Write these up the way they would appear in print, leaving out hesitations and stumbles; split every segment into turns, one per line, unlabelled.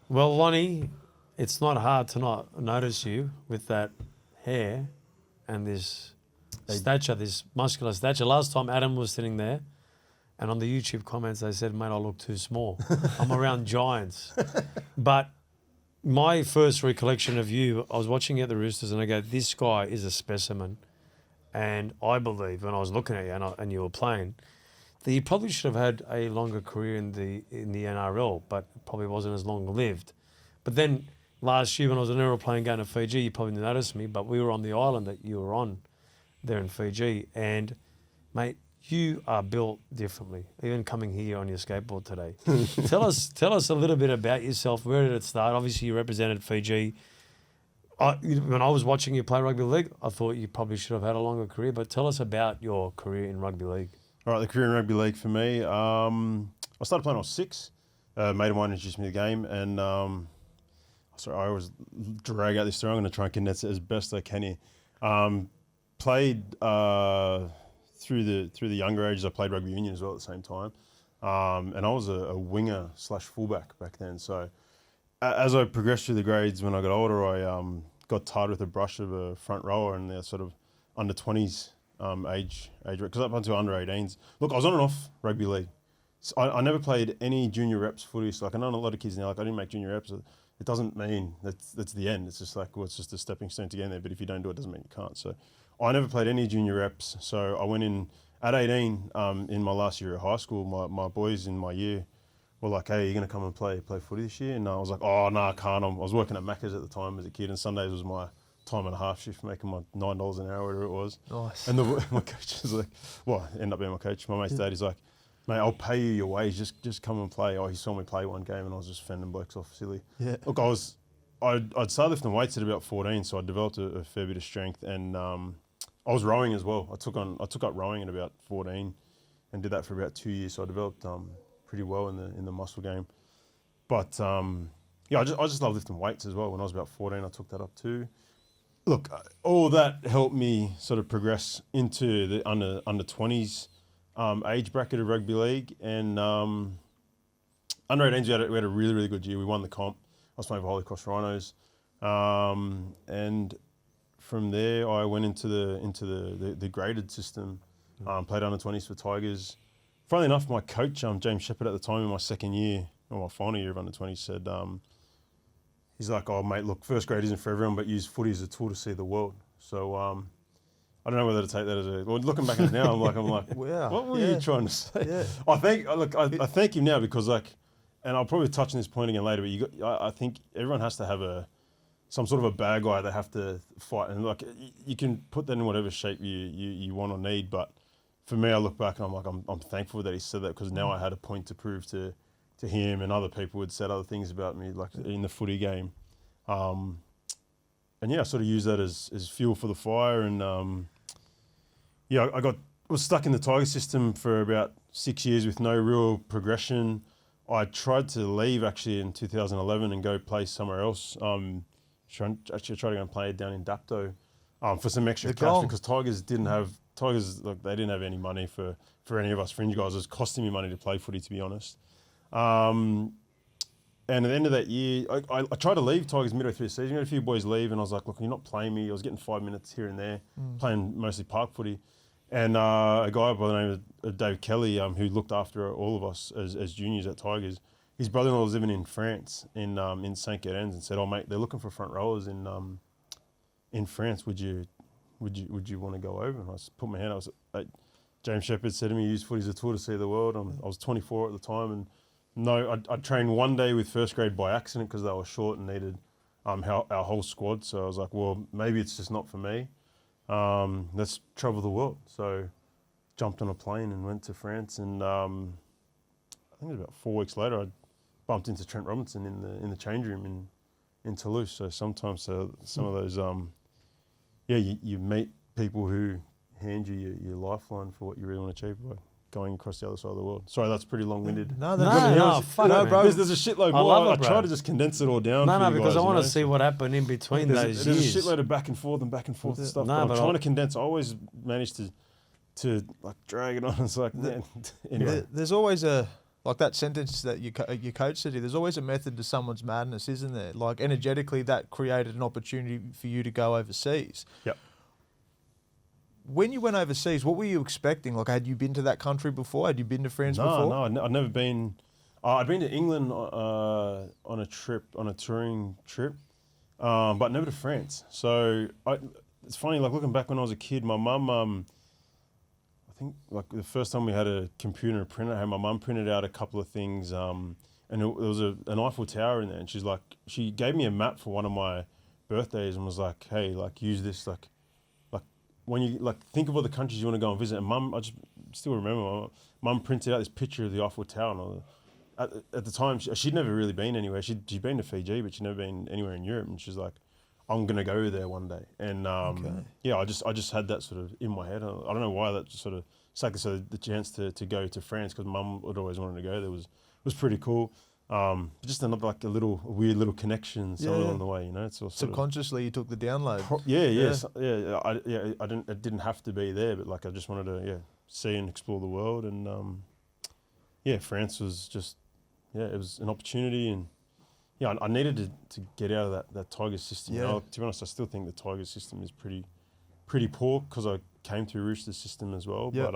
Well, Lonnie, it's not hard to not notice you with that hair and this stature, this muscular stature. Last time Adam was sitting there, and on the YouTube comments they said, mate, I look too small. I'm around giants. But my first recollection of you, I was watching you at the Roosters and I go, this guy is a specimen. And I believe when I was looking at you and you were playing, that you probably should have had a longer career in the NRL, but probably wasn't as long lived. But then last year when I was in an aeroplane going to Fiji, you probably noticed me, but we were on the island that you were on there in Fiji. And, mate, you are built differently, even coming here on your skateboard today. Tell us a little bit about yourself. Where did it start? Obviously, you represented Fiji. When I was watching you play rugby league, I thought you probably should have had a longer career, but tell us about your career in rugby league.
All right, the career in rugby league for me, I started playing when I was 6. A mate of mine introduced me to the game, and I always drag out this story. I'm going to try and condense it as best I can here. Played through the younger ages. I played rugby union as well at the same time, and I was a winger / fullback back then. So as I progressed through the grades, when I got older, I got tired with the brush of a front rower and the sort of under 20s age, because up until under 18s. Look, I was on and off rugby league. So I never played any junior reps footy. So like I know a lot of kids now, like I didn't make junior reps. It doesn't mean that's the end. It's just like, well, it's just a stepping stone to get in there. But if you don't do it, it doesn't mean you can't. So I never played any junior reps. So I went in at 18 in my last year at high school. My boys in my year were like, hey, you're going to come and play footy this year? And I was like, oh, no, I can't. I was working at Macca's at the time as a kid, and Sundays was my time and a half shift, making my $9 an hour, whatever it was.
Nice.
And my coach was like, well, ended up being my coach. My mate's dad is like, mate, I'll pay you your wage. Just come and play. Oh, he saw me play one game, and I was just fending blokes off silly.
Yeah.
Look, I'd started lifting weights at about 14, so I developed a fair bit of strength, and I was rowing as well. I took up rowing at about 14, and did that for about 2 years. So I developed pretty well in the muscle game. But yeah, I just love lifting weights as well. When I was about 14, I took that up too. Look, all that helped me sort of progress into the under 20s age bracket of rugby league, and under 18s we had a really, really good year. We won the comp. I was playing for Holy Cross Rhinos, and from there I went into the graded system. Played under 20s for Tigers. Funnily enough, my coach James Shepherd at the time in my second year, or my final year of under 20s, said he's like, oh mate, look, first grade isn't for everyone, but use footy as a tool to see the world. So I don't know whether to take that as a. Well, looking back at it now, I'm like,
wow,
what were you trying to say?
Yeah.
I thank him now because and I'll probably touch on this point again later. But I think everyone has to have some sort of a bad guy they have to fight, and like you can put that in whatever shape you want or need. But for me, I look back and I'm like, I'm thankful that he said that, because now I had a point to prove to him, and other people had said other things about me, like in the footy game. And yeah, I sort of used that as fuel for the fire, and yeah, I was stuck in the Tiger system for about 6 years with no real progression. I tried to leave actually in 2011 and go play somewhere else. Actually, I tried to go and play down in Dapto for some extra cash, because Tigers didn't have any money for any of us fringe guys. It was costing me money to play footy, to be honest. And at the end of that year, I tried to leave Tigers midway through the season. I had a few boys leave, and I was like, look, you're not playing me. I was getting 5 minutes here and there, playing mostly park footy. And a guy by the name of Dave Kelly, who looked after all of us as juniors at Tigers, his brother-in-law was living in France, in St. Gaudens, and said, oh mate, they're looking for front rowers in France. Would you want to go over? And I put my hand up. James Shepherd said to me, use footy as a tool to see the world. I was 24 at the time, and no, I trained one day with first grade by accident because they were short and needed our whole squad. So I was like, well, maybe it's just not for me. Let's travel the world. So jumped on a plane and went to France, and I think it was about 4 weeks later, I bumped into Trent Robinson in the change room in Toulouse. So sometimes some of those, you meet people who hand you your lifeline for what you really want to achieve by going across the other side of the world. Sorry, that's pretty long-winded.
No, bro.
There's a shitload more. I try to just condense it all down.
No, because I want to see what happened in between those years.
There's a shitload of back and forth and stuff. But I'm trying to condense. I always manage to like drag it on. It's like, man. Anyway.
There's always a Like that sentence that your coach said, there's always a method to someone's madness, isn't there? Like energetically, that created an opportunity for you to go overseas.
Yep.
When you went overseas, what were you expecting? Like, had you been to that country before? Had you been to France before?
No, I'd never been. I'd been to England on a touring trip, but never to France. So it's funny, like looking back when I was a kid, my mum, I think like the first time we had a computer and a printer, I had my mum printed out a couple of things, and there was an Eiffel Tower in there, and she gave me a map for one of my birthdays and was like, hey, like use this, like when you like think of all the countries you want to go and visit. And mum, I just still remember, mum printed out this picture of the Eiffel Tower, and at the time she'd never really been anywhere. She'd been to Fiji, but she'd never been anywhere in Europe, and she's like, I'm gonna go there one day. And yeah, I just had that sort of in my head. I don't know why, that just sort of sucked us the chance to go to France, because mum had always wanted to go there. Was pretty cool. Just another like a weird little connection somewhere along the way, you know. It's all
subconsciously you took the download.
It didn't have to be there, but like I just wanted to see and explore the world, and France was just it was an opportunity, and I needed to get out of that Tiger system.
Yeah.
You know, to be honest, I still think the Tiger system is pretty poor, because I came through Roosters system as well.
Yep.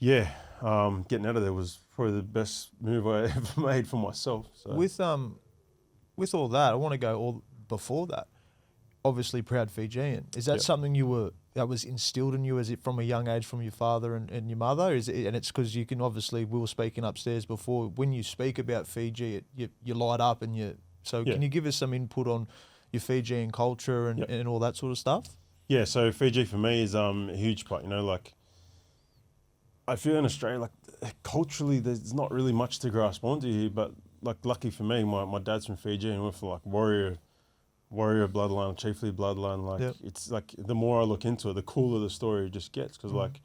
But getting out of there was probably the best move I ever made for myself. So.
With all that, I want to go all before that. Obviously, proud Fijian. Is that something that was instilled in you from a young age from your father and your mother? And it's because you can obviously, we were speaking upstairs before, when you speak about Fiji, you light up and can you give us some input on your Fijian culture and all that sort of stuff?
Yeah, so Fiji for me is a huge part. You know, like I feel in Australia, like culturally, there's not really much to grasp onto here. But like, lucky for me, my dad's from Fiji, and we're from like warrior bloodline, chiefly bloodline. Like it's like the more I look into it, the cooler the story just gets. Because like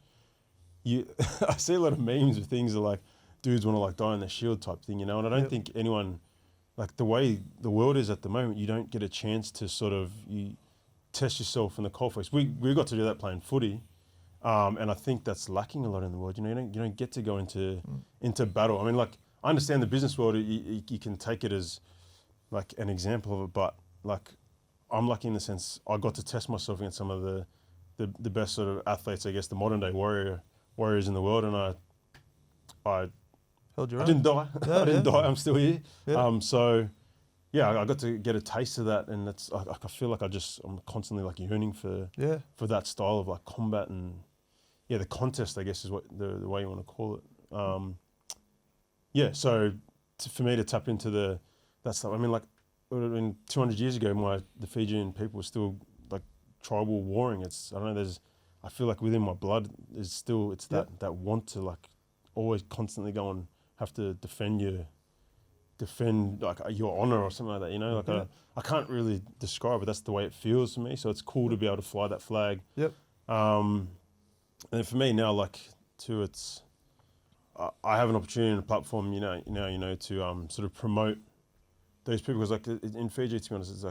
I see a lot of memes with things that like dudes want to like die on their shield type thing, you know. And I don't think anyone, like the way the world is at the moment, you don't get a chance to sort of test yourself in the coalface. We got to do that playing footy. And I think that's lacking a lot in the world. You know, you don't get to go into battle. I mean, like I understand the business world. You can take it as like an example of it, but like I'm lucky in the sense I got to test myself against some of the best sort of athletes, I guess, the modern day warriors in the world, and I
held your own.
didn't die. I didn't die. I'm still here.
Yeah.
So yeah, I got to get a taste of that, and I feel like I'm constantly like yearning for that style of like combat and the contest, I guess, is what the way you want to call it. So for me to tap into that stuff, I mean, like it would have been 200 years ago, the Fijian people were still like tribal warring. I don't know. I feel like within my blood it's that want to like always constantly go and have to defend like your honor or something like that, you know. Like I can't really describe it. That's the way it feels to me. So it's cool to be able to fly that flag.
Yep.
And for me now, like too, I have an opportunity and a platform, you know, to sort of promote those people, because like in Fiji, to be honest,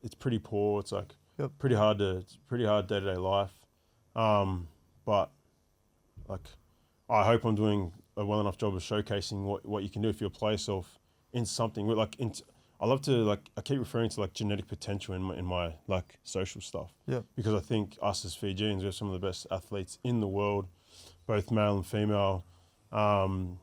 it's pretty poor. It's like pretty hard day-to-day life. But like I hope I'm doing a well enough job of showcasing what you can do if you apply yourself in something. Like I love to like I keep referring to like genetic potential in my like social stuff. Yeah. Because I think us as Fijians, we're some of the best athletes in the world, both male and female, and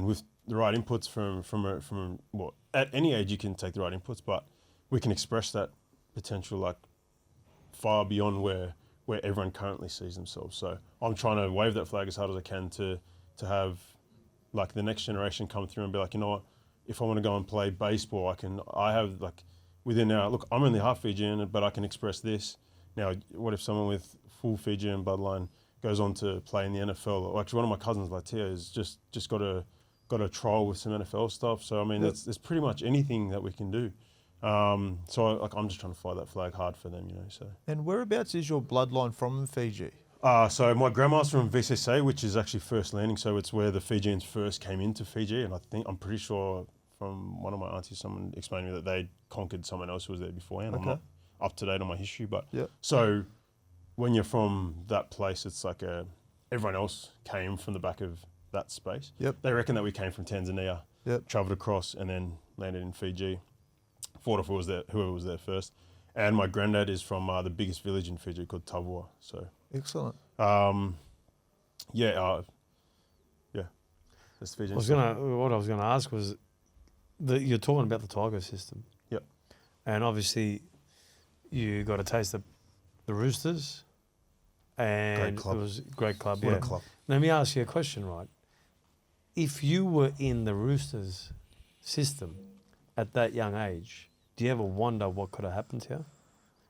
with the right inputs from what at any age you can take the right inputs, but we can express that potential like far beyond where everyone currently sees themselves. So I'm trying to wave that flag as hard as I can to have like the next generation come through and be like, you know what, if I want to go and play baseball, I have like within now, look, I'm only half Fijian, but I can express this. Now, what if someone with full Fijian bloodline goes on to play in the NFL? Or actually, one of my cousins, Latia, has just got a trial with some NFL stuff. So I mean, there's pretty much anything that we can do. So I'm just trying to fly that flag hard for them, you know. So.
And whereabouts is your bloodline from in Fiji?
So my grandma's from VCC, which is actually First Landing. So it's where the Fijians first came into Fiji, and I'm pretty sure from one of my aunties, someone explained to me that they conquered someone else who was there beforehand. Okay. I'm not up to date on my history, but so when you're from that place, it's like everyone else came from the back of that space.
Yep.
They reckon that we came from Tanzania,
Yep.
travelled across, and then landed in Fiji. Fought off whoever was there first. And my granddad is from the biggest village in Fiji called Tavua. So,
Excellent.
yeah, that's Fijian.
What I was gonna ask was, you're talking about the Tiger system.
Yep.
And obviously, you got a taste of the Roosters, and
club.
it was a great club.
What
yeah.
a club.
Let me ask you a question, right? If you were in the Roosters system at that young age, do you ever wonder what could have happened to you?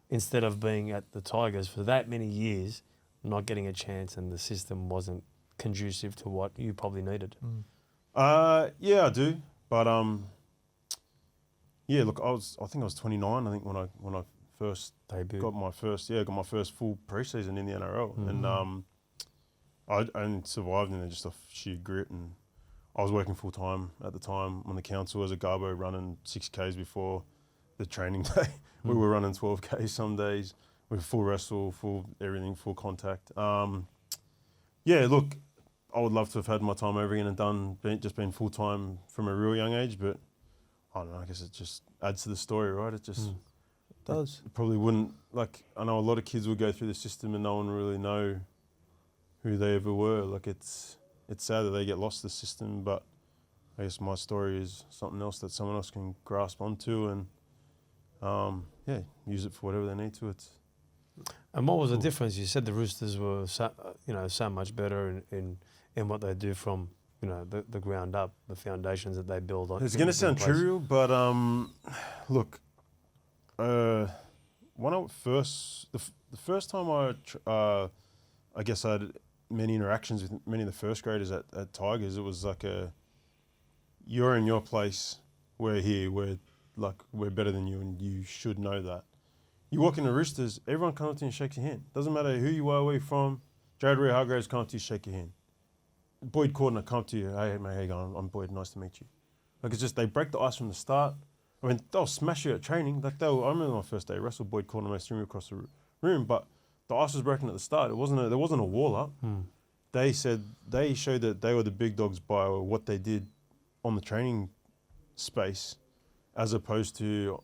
Instead of being at the Tigers for that many years, not getting a chance, and the system wasn't conducive to what you probably needed.
Yeah, I do. But yeah, look, I think I was 29. I think when I first
Debut.
got my first full preseason in the NRL, and I only survived in there just off sheer grit. And I was working full time at the time on the council as a garbo, running 6Ks before the training day. We were running 12Ks some days with full wrestle, full everything, full contact. Yeah, look, I would love to have had my time over again and just been full time from a real young age, but I don't know. I guess it just adds to the story, right? It just
Does.
it probably wouldn't, like, I know a lot of kids would go through the system and no one really know who they ever were. Like, it's sad that they get lost the system, but I guess my story is something else that someone else can grasp onto and yeah, use it for whatever they need to.
And what was the difference? You said the Roosters were so much better in what they do from the ground up, the foundations that they build on.
It's going to sound trivial, but look, when the first time I guess I had many interactions with many of the first graders at Tigers, it was like you're in your place, we're here, we're better than you, and you should know that. You walk in the Roosters, everyone comes up to you and shakes your hand. Doesn't matter who you are, where you're from. Jared Hargraves come up to you, shake your hand. Boyd Cordner come up to you, hey mate, how you going? I'm Boyd, nice to meet you. Like, it's just, they break the ice from the start. I mean, they'll smash you at training. Like, I remember my first day, wrestled Boyd Cordner, I threw him across the room, but the ice was broken at the start. There wasn't a wall up. They showed that they were the big dogs by what they did on the training space, as opposed to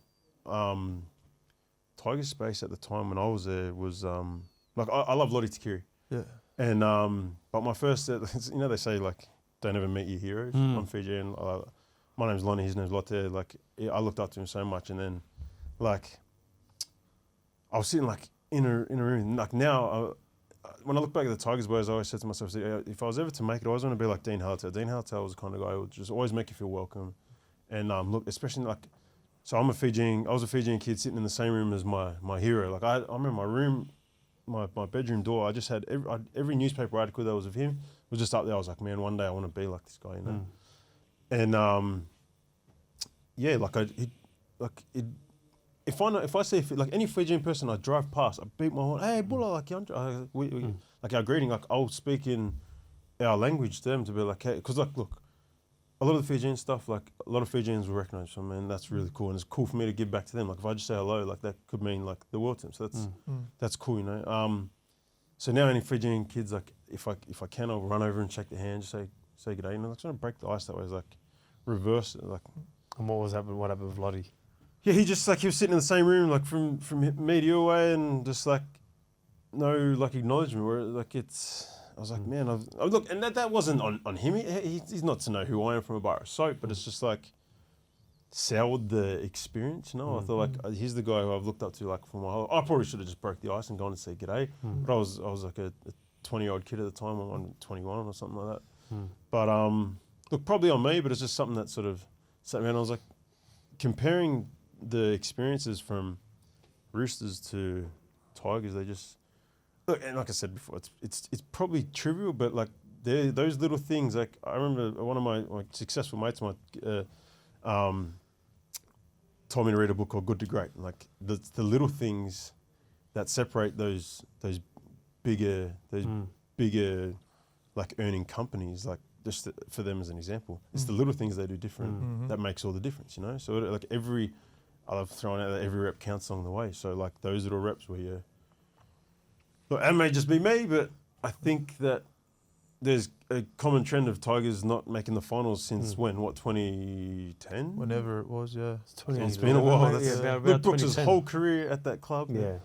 Tiger space at the time when I was there was like, I love Lottie Takiri.
Yeah.
And but my first, they say, like, don't ever meet your heroes on Fiji. And my name's Lonnie, his name's Lotte. Like, I looked up to him so much, and then, like, I was sitting like in a room. Like, now, when I look back at the Tigers boys, I always said to myself, if I was ever to make it, I always want to be like Dean Hallertau. Dean Hallertau was the kind of guy who would just always make you feel welcome. And look, especially like, so I was a Fijian kid sitting in the same room as my hero. Like, I remember my room, my bedroom door, I just had every newspaper article that was of him was just up there. I was like, man, one day I want to be like this guy, And yeah, if I see like any Fijian person I drive past, I beat my horn, hey Bulla, like like our greeting, like I'll speak in our language to them to be like, hey, because like, look, a lot of the Fijian stuff, like a lot of Fijians will recognise, so man, that's really cool, and it's cool for me to give back to them. Like, if I just say hello, like, that could mean like the world to them. So that's cool, So now any Fijian kids, like, if I can, I'll run over and shake their hand, just say good day. Like, trying to break the ice that way is like reverse it, like.
And what happened with Lottie?
Yeah, he was sitting in the same room, like from me to your way, and just like no like acknowledgement. Where like I was like, man, look, and that wasn't on him. He's not to know who I am from a bar of soap, but it's just like soured the experience, I thought, like, he's the guy who I've looked up to, like, for my whole. I probably should have just broke the ice and gone and said g'day, but I was like a 20-year-old kid at the time. I'm 21 or something like that. But look, probably on me, but it's just something that sort of sat me around. I was like, comparing the experiences from Roosters to Tigers, they just look, and like I said before, it's probably trivial, but like those little things. Like, I remember one of my successful mates, told me to read a book called Good to Great. Like, the little things that separate those bigger like earning companies, like, just for them as an example, it's the little things they do different that makes all the difference, So like I love throwing out that every rep counts along the way. So like those little reps where look, and may just be me, but I think that there's a common trend of Tigers not making the finals since when? What, 2010?
Whenever it was, yeah.
It's been a while. That's,
about
Luke Brooks'
2010.
whole career at that club.
Yeah.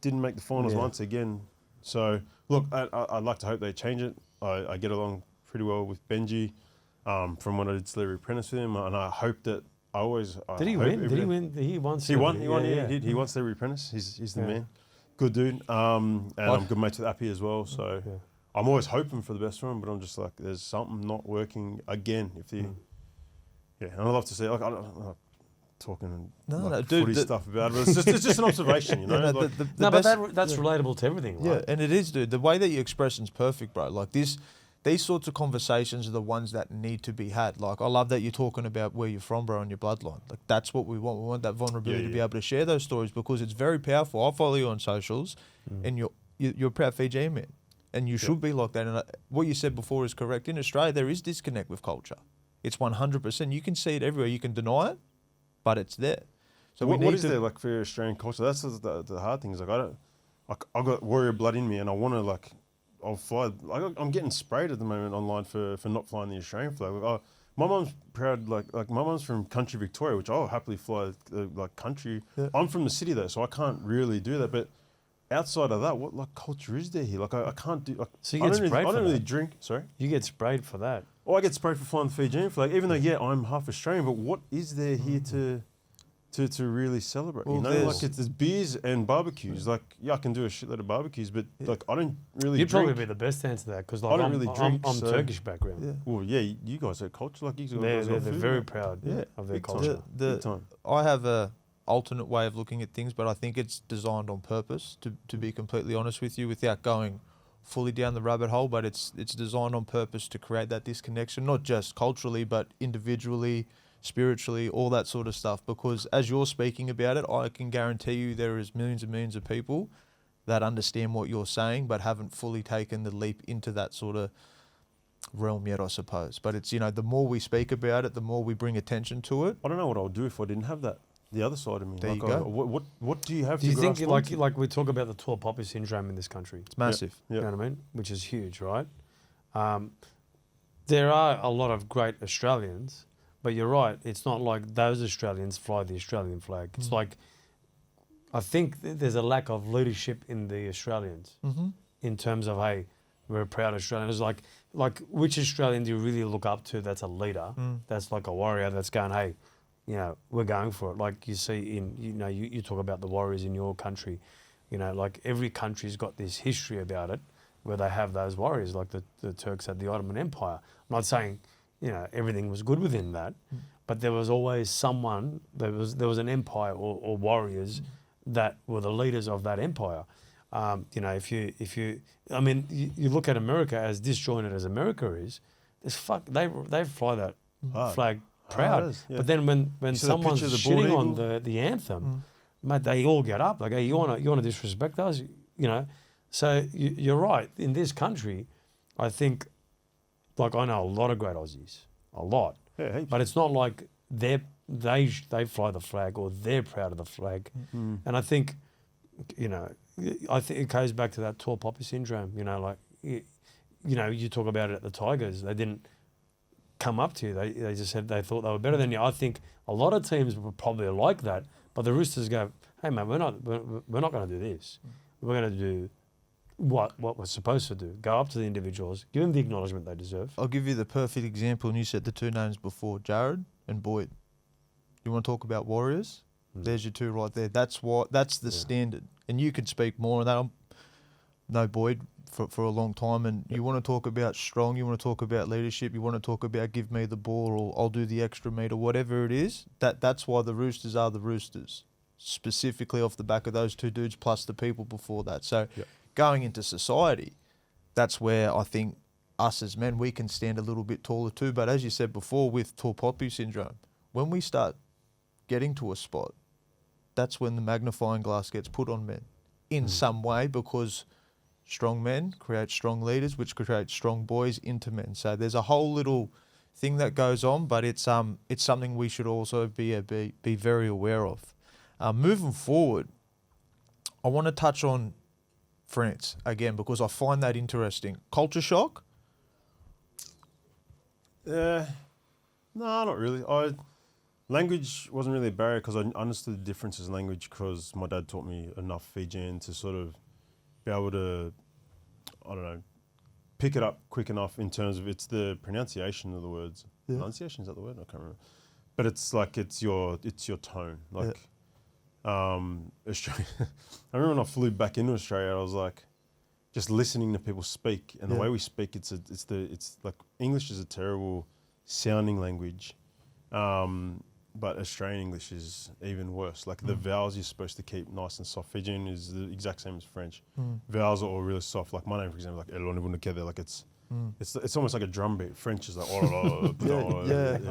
Didn't make the finals
Yeah.
once again. So, look, I'd like to hope they change it. I get along pretty well with Benji from when I did Celebrity Apprentice with him, and I hope that
Did he win? Did he win? He won.
He won.
Yeah.
He did. He won Celebrity Apprentice. He's the
Yeah.
man. Good dude. And I'm good mates with Appy as well. So
Yeah.
I'm always hoping for the best for him, but I'm just like, there's something not working again. If the yeah, and I love to see. Like, I'm not talking
dude,
footy stuff about it. But it's just an observation, you know.
Yeah,
like,
No, but that's relatable to everything,
Yeah,
right?
and it is, dude. The way that you express it's perfect, bro. Like these sorts of conversations are the ones that need to be had. Like, I love that you're talking about where you're from, bro, and your bloodline. Like, that's what we want. We want that vulnerability to be able to share those stories because it's very powerful. I follow you on socials, and you're a proud Fijian man, and you should be like that. And what you said before is correct. In Australia, there is disconnect with culture. It's 100%. You can see it everywhere. You can deny it, but it's there. So
what is there like for Australian culture? That's the hard thing. Is like I got warrior blood in me, and I want to like. I'll fly. I'm getting sprayed at the moment online for not flying the Australian flag. Like, my mum's proud. Like my mum's from country Victoria, which I'll happily fly like country. Yeah. I'm from the city though, so I can't really do that. But outside of that, what like culture is there here? Like I can't do. Like,
So you get sprayed for that?
I don't really drink. Sorry.
You get sprayed for that.
Oh, I get sprayed for flying the Fijian flag, even though I'm half Australian. But what is there here to really celebrate?
Well,
you know, like there's beers and barbecues. Like, I can do a shitload of barbecues, but like I don't really.
You'd
drink.
probably be the best to answer that because like,
I don't really drink.
I'm
so
Turkish background.
Yeah.
Well, yeah, you guys are culture. Like you guys
They're
got food,
very
like.
proud of their
big time.
culture.
Big time.
I have a alternate way of looking at things, but I think it's designed on purpose. To be completely honest with you, without going fully down the rabbit hole, but it's designed on purpose to create that disconnection, not just culturally, but individually, spiritually, all that sort of stuff. Because as you're speaking about it, I can guarantee you there is millions and millions of people that understand what you're saying, but haven't fully taken the leap into that sort of realm yet, I suppose. But it's, the more we speak about it, the more we bring attention to it.
I don't know what I would do if I didn't have that. The other side of me.
There
like,
you go.
What do you have?
Do you
to
think
grasp onto?
like we talk about the tall poppy syndrome in this country?
It's massive.
Yeah.
You know what I mean? Which is huge, right? There are a lot of great Australians, but you're right. It's not like those Australians fly the Australian flag. It's like, I think there's a lack of leadership in the Australians in terms of, hey, we're proud Australians. Like which Australian do you really look up to that's a leader, that's like a warrior, that's going, hey, we're going for it. Like you see you talk about the warriors in your country, like every country's got this history about it where they have those warriors, like the Turks had the Ottoman Empire. I'm not saying, everything was good within that, but there was always someone, there was an empire or warriors that were the leaders of that empire. If you look at America as disjointed as America is, they fly that flag proud. But then when someone's shitting on the anthem, mate, they all get up like, hey, you wanna disrespect us, So you're right. In this country, I think, like I know a lot of great Aussies, a lot, but it's not like they fly the flag or they're proud of the flag, and I think, I think it goes back to that tall poppy syndrome. You talk about it at the Tigers. They didn't come up to you. They just said they thought they were better than you. I think a lot of teams were probably like that, but the Roosters go, hey man, we're not going to do this. We're going to do what we're supposed to do. Go up to the individuals, give them the acknowledgement they deserve.
I'll give you the perfect example, and you said the two names before, Jared and Boyd. You want to talk about warriors? There's your two right there. That's the standard. And you could speak more on that. I'm no Boyd for a long time, and you want to talk about strong, you want to talk about leadership, you want to talk about give me the ball or I'll do the extra meter, whatever it is. That's why the Roosters are the Roosters, specifically off the back of those two dudes plus the people before that. So going into society, that's where I think us as men, we can stand a little bit taller too. But as you said before, with tall poppy syndrome, when we start getting to a spot, that's when the magnifying glass gets put on men in some way, because strong men create strong leaders, which create strong boys into men. So there's a whole little thing that goes on, but it's something we should also be very aware of. Moving forward, I want to touch on France again because I find that interesting. Culture shock,
No, not really. Language wasn't really a barrier because I understood the differences in language because my dad taught me enough Fijian to sort of be able to, I don't know, pick it up quick enough in terms of it's the pronunciation of the words.
Yeah.
Pronunciation, is that the word? I can't remember. But it's like it's your tone. Like Australia. I remember when I flew back into Australia, I was like just listening to people speak and the way we speak. It's like English is a terrible sounding language, but Australian English is even worse. Like the vowels you're supposed to keep nice and soft. Fijian is the exact same as French. Vowels are all really soft. Like my name, for example, like Eloni Vunakece, like it's almost like a drum beat. French is like
I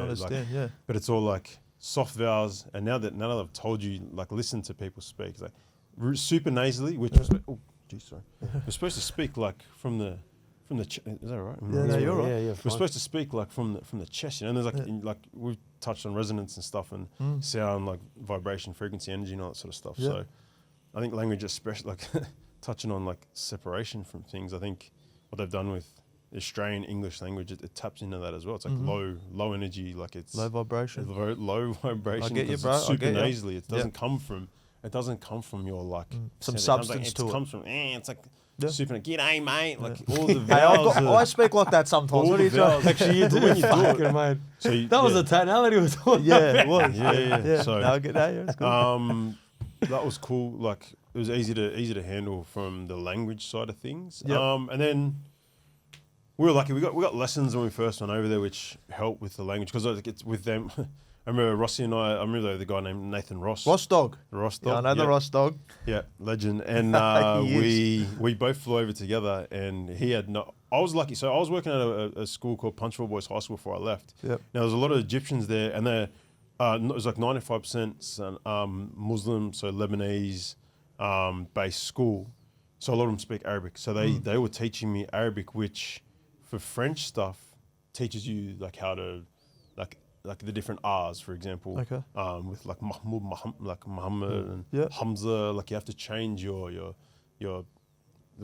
understand.
Like, but it's all like soft vowels. And now that I've told you, like listen to people speak, it's like super nasally, which was we're supposed to speak like from the is that right?
Yeah, no, you're right.
Yeah,
We're supposed to speak like from the chest, you know. And there's like we've touched on resonance and stuff and sound, like vibration, frequency, energy, and all that sort of stuff.
Yeah.
So I think language, especially like touching on like separation from things. I think what they've done with Australian English language, it taps into that as well. It's like low energy, like it's
Low vibration.
Low vibration.
I get you,
because
bro.
it's super
I get you.
nasally. It doesn't come from. It doesn't come from your like
Some
sound.
substance
It
to it.
comes from. It's like
Yeah.
super. G'day, mate. Like all the
Hey,
vowels.
I speak like that sometimes.
all
What
the
are you trying?
vowels. Actually, when you do it,
Fucking mate.
so you,
That was the tonality we're talking
Yeah, it was.
Yeah. So
no, I get that. Yeah, it's good.
that was cool. Like it was easy to handle from the language side of things.
Yep.
And then we were lucky. We got lessons when we first went over there, which helped with the language because it's with them. I remember Rossi and I remember the guy named Nathan Ross.
Ross dog.
Ross
Yeah, I
dog.
know the Ross dog.
Yeah, legend. And
He
we both flew over together, and he had no. I was lucky. So I was working at a school called Punchville Boys High School before I left.
Yep.
Now there's a lot of Egyptians there, and they're it was like 95% Muslim, so Lebanese based school. So a lot of them speak Arabic. So they were teaching me Arabic, which for French stuff teaches you like how to like the different R's, for example.
Okay.
With like Mahmoud, like Muhammad and
Yeah.
Hamza, like you have to change your the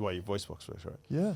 way your voice box works, right?
Yeah.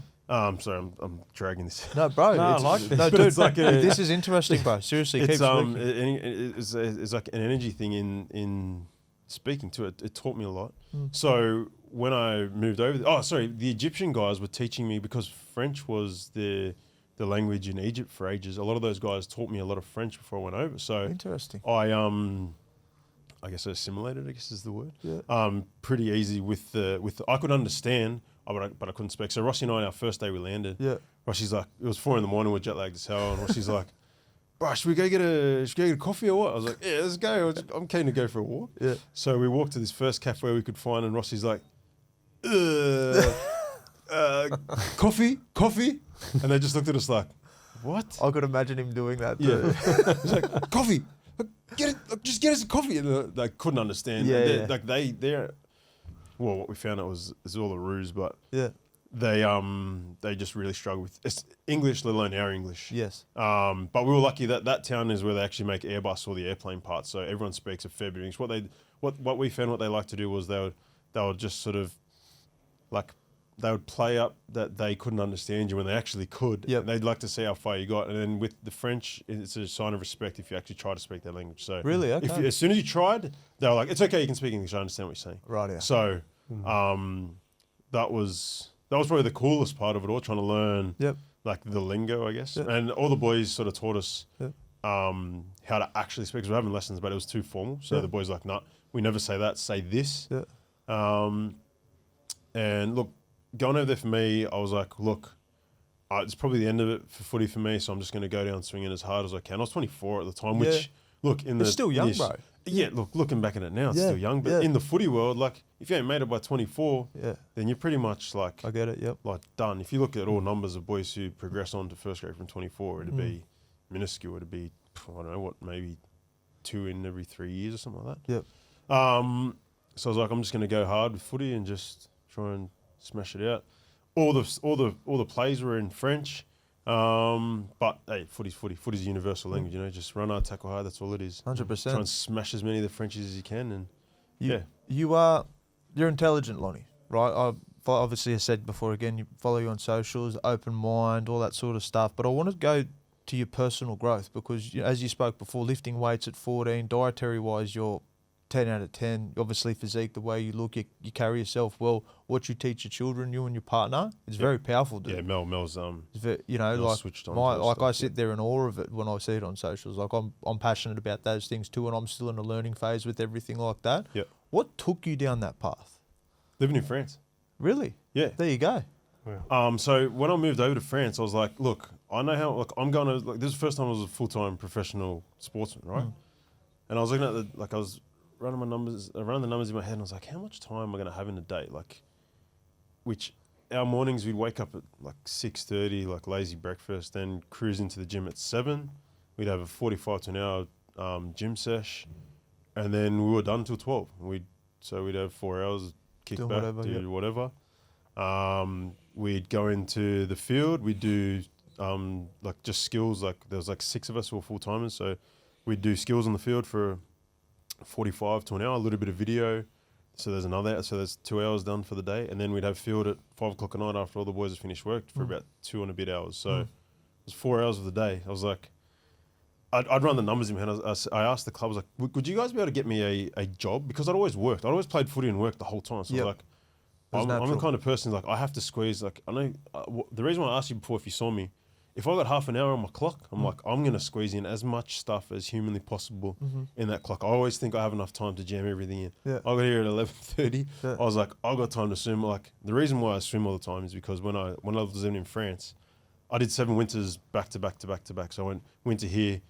Sorry, I'm dragging this.
No, bro.
No, I
it's-
like this.
No,
But
dude,
it's like a-
this is interesting, bro. Seriously, keep
It's
speaking.
it's like an energy thing in speaking to it. It taught me a lot. So when I moved over, the Egyptian guys were teaching me because French was the language in Egypt for ages. A lot of those guys taught me a lot of French before I went over. So
Interesting.
I guess I assimilated, I guess is the word.
Yeah.
Pretty easy with the I could understand, but I couldn't speak. So Rossi and I, our first day we landed,
Yeah.
Rossi's like, it was 4 a.m, we're jet lagged as hell, and Rossi's like, bro, should we go get a coffee or what? I was like, yeah, let's go. I'm keen to go for a walk.
Yeah.
So we walked to this first cafe we could find, and Rossi's like, coffee? And they just looked at us like, what?
I could imagine him doing that.
Yeah.
Too.
He's like, coffee. Just get us a coffee. And they couldn't understand.
Yeah,
And
yeah.
Like they're, well, what we found out was it's all a ruse, but
Yeah.
they just really struggle with English, let alone our English.
Yes.
But we were lucky that town is where they actually make Airbus or the airplane parts. So everyone speaks a fair bit of English. What we found, what they like to do was they would just sort of like they would play up that they couldn't understand you when they actually could.
Yep.
And they'd like to see how far you got. And then with the French, it's a sign of respect if you actually try to speak their language. So
Really? Okay.
as soon as you tried, they were like, it's okay, you can speak English. I understand what you're saying.
Right. Yeah.
So that was probably the coolest part of it all, trying to learn
Yep.
like the lingo, I guess.
Yep.
And all the boys sort of taught us
Yep.
how to actually speak. Because we're having lessons, but it was too formal. So
Yep.
the boys were like, no, we never say that, say this.
Yeah.
And look, going over there for me, I was like, look, it's probably the end of it for footy for me, so I'm just going to go down swinging as hard as I can. I was 24 at the time, which, look,
It's still young, bro.
Yeah, look, looking back at it now, it's
Yeah,
still young. But
yeah.
in the footy world, like, if you ain't made it by 24,
Yeah.
then you're pretty much like
I get it. Yep.
done. If you look at all numbers of boys who progress on to first grade from 24, it'd be minuscule. It'd be, I don't know, what, maybe 2 in every 3 years or something like that.
Yep.
So I was like, I'm just going to go hard with footy and just try and smash it out. All the plays were in French, but hey, footy's footy. Footy's a universal language, you know. Just run hard, tackle hard. That's all it is.
100%.
Try and smash as many of the Frenchies as you can, and
You're intelligent, Lonnie, right? I obviously I said before again, you follow you on socials, open mind, all that sort of stuff. But I want to go to your personal growth? Because as you spoke before, lifting weights at 14, dietary-wise, you're 10 out of 10. Obviously, physique, the way you look, you carry yourself well. What you teach your children, you and your partner, is very powerful, dude.
Yeah, Mel's
like
switched on.
I sit there in awe of it when I see it on socials. Like I'm passionate about those things too, and I'm still in a learning phase with everything like that.
Yeah.
What took you down that path?
Living in France.
Really?
Yeah.
There you go.
So when I moved over to France, I was like, look, I know how. Like, I'm going to. Like, this is the first time I was a full-time professional sportsman, right? And I was looking at I was running the numbers in my head, and I was like, how much time am I going to have in a day? Like, which our mornings we'd wake up at like 6:30, like lazy breakfast, then cruise into the gym at 7. We'd have a 45 to an hour gym sesh, and then we were done till 12. We'd have 4 hours, kick
Do
back,
whatever,
do whatever. We'd go into the field. We'd do like just skills. Like there was like 6 of us who were full timers, so we'd do skills on the field for 45 to an hour, a little bit of video. So there's 2 hours done for the day, and then we'd have field at 5 o'clock at night after all the boys had finished work for about 2 and a bit hours. So it was 4 hours of the day. I was like, I'd run the numbers in my head. I asked the club, I was like, would you guys be able to get me a job? Because I'd always worked. I'd always played footy and worked the whole time. So I was like, I'm the kind of person like I have to squeeze. Like I know the reason why I asked you before, if you saw me, if I got half an hour on my clock, I'm like, I'm going to squeeze in as much stuff as humanly possible in that clock. I always think I have enough time to jam everything in.
Yeah.
I got here at 11:30. Yeah. I was like, I've got time to swim. Like the reason why I swim all the time is because when I was living in France, I did 7 winters back to back to back to back. So I went winter here.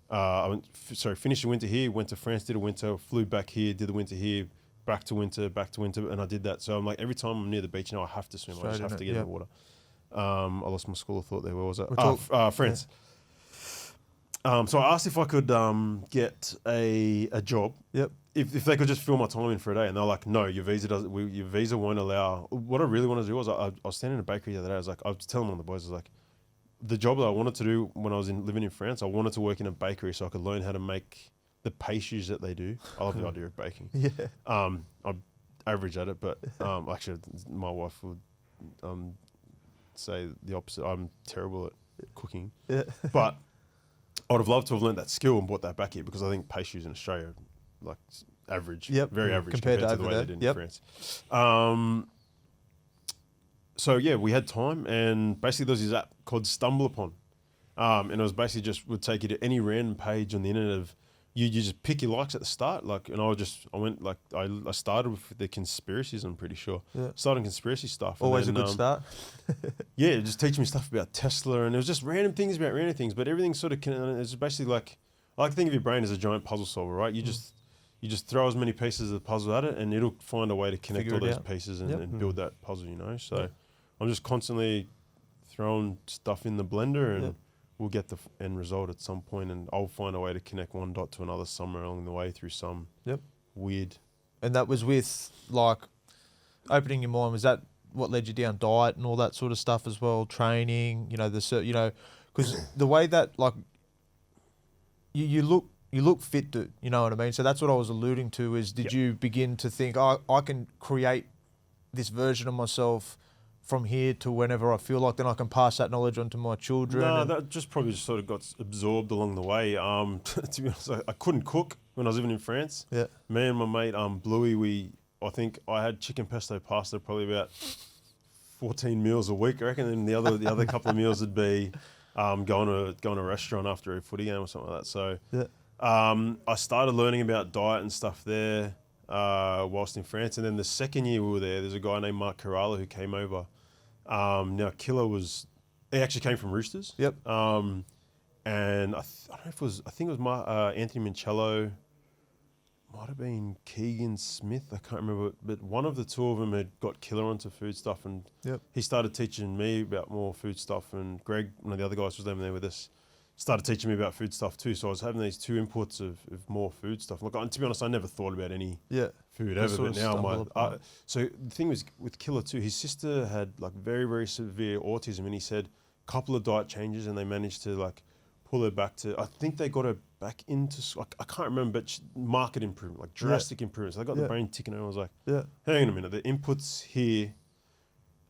Finished the winter here, went to France, did a winter, flew back here, did the winter here, back to winter, and I did that. So I'm like, every time I'm near the beach, I have to swim. I just have to get in the water. I lost my school of thought there. Where was that? France. Yeah. So I asked if I could get a job. Yep. If they could just fill my time in for a day, and they're like, no, your visa won't allow. What I really wanted to do was I was standing in a bakery the other day. I was telling one of the boys, I was like, the job that I wanted to do when I was living in France, I wanted to work in a bakery so I could learn how to make the pastries that they do. I love the idea of baking. Yeah. I'm average at it, but actually, my wife would say the opposite. I'm terrible at cooking. Yeah. But I would have loved to have learned that skill and brought that back here, because I think pastries in Australia are like average, very average compared to the way they did in France. So yeah, we had time, and basically there was this app called Stumble Upon, and it was basically just would take you to any random page on the internet of you just pick your likes at the start, like, and I started with the conspiracies. I'm pretty sure, starting conspiracy stuff.
Always a good start.
Yeah, just teaching me stuff about Tesla, and it was just random things about random things, but everything sort of it's basically like, I like to think of your brain as a giant puzzle solver, right? You just throw as many pieces of the puzzle at it, and it'll find a way to connect all those pieces and build that puzzle, So I'm just constantly throwing stuff in the blender, and we'll get the end result at some point, and I'll find a way to connect one dot to another somewhere along the way through some weird.
And that was with, like, opening your mind. Was that what led you down diet and all that sort of stuff as well? Training, because the way that, like, you look fit, dude. You know what I mean? So that's what I was alluding to. Is did you begin to think, I can create this version of myself from here to whenever I feel like, then I can pass that knowledge on to my children?
No, that probably sort of got absorbed along the way. To be honest, I couldn't cook when I was living in France. Yeah. Me and my mate Bluey, I think I had chicken pesto pasta probably about 14 meals a week, I reckon. And the other couple of meals would be going to a restaurant after a footy game or something like that. So I started learning about diet and stuff there whilst in France. And then the second year we were there, there's a guy named Mark Kerala who came over. Now Killer he actually came from Roosters. Yep. And I think it was Anthony Mincello, might have been Keegan Smith, I can't remember, but one of the two of them had got Killer onto food stuff, and he started teaching me about more food stuff, and Greg, one of the other guys was living there with us, started teaching me about food stuff too. So I was having these two inputs of more food stuff. Look, to be honest, I never thought about any food ever, but now so the thing was with Killer too, his sister had like very, very severe autism, and he said a couple of diet changes and they managed to like pull her back to, I think they got her back into, I can't remember, but market improvement, like drastic improvements. So they got the brain ticking, and I was like, hang on a minute, the inputs here,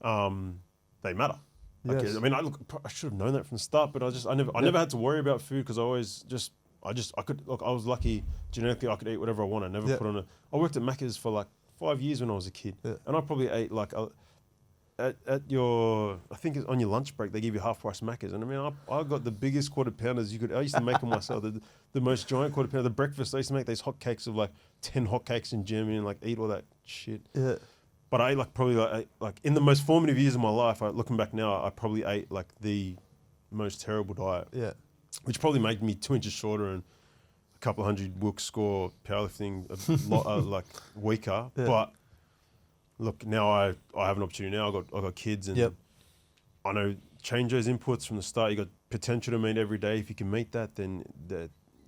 they matter. Like,
Yes.
I mean, I should have known that from the start, but I never had to worry about food because I was lucky genetically. I could eat whatever I want. I never put on I worked at Macca's for like 5 years when I was a kid, and I probably ate like I think it's on your lunch break they give you half price Macca's, and I mean I got the biggest quarter pounders you could. I used to make them myself. The most giant quarter pounder. The breakfast I used to make these hot cakes of like 10 hot cakes in Germany and like eat all that shit.
Yeah.
But I ate like in the most formative years of my life. Looking back now, I probably ate like the most terrible diet.
Yeah.
Which probably made me 2 inches shorter and a couple of hundred Wilkes score powerlifting a lot like weaker.
Yeah.
But look, now I have an opportunity. Now I got kids, and I know change those inputs from the start. You got potential to meet every day. If you can meet that, then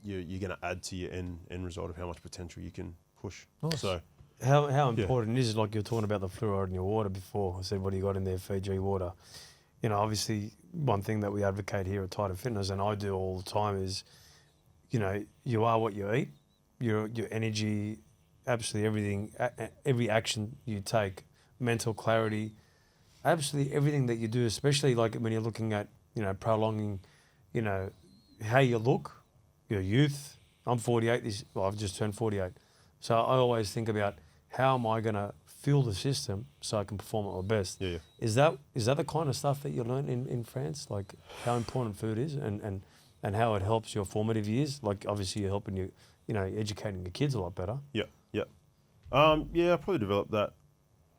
you're going to add to your end result of how much potential you can push.
Nice.
So.
How important is it, like you were talking about the fluoride in your water before? I said, what do you got in there, Fiji water? You know, obviously, one thing that we advocate here at Titan Fitness, and I do all the time, is, you know, you are what you eat. Your energy, absolutely everything, every action you take, mental clarity, absolutely everything that you do, especially like when you're looking at, you know, prolonging, you know, how you look, your youth. I'm 48. I've just turned 48. So I always think about, how am I going to fuel the system so I can perform at my best?
Yeah.
Is that the kind of stuff that you learn in France? Like how important food is and how it helps your formative years? Like obviously you're helping you know, educating your kids a lot better.
Yeah. I probably developed that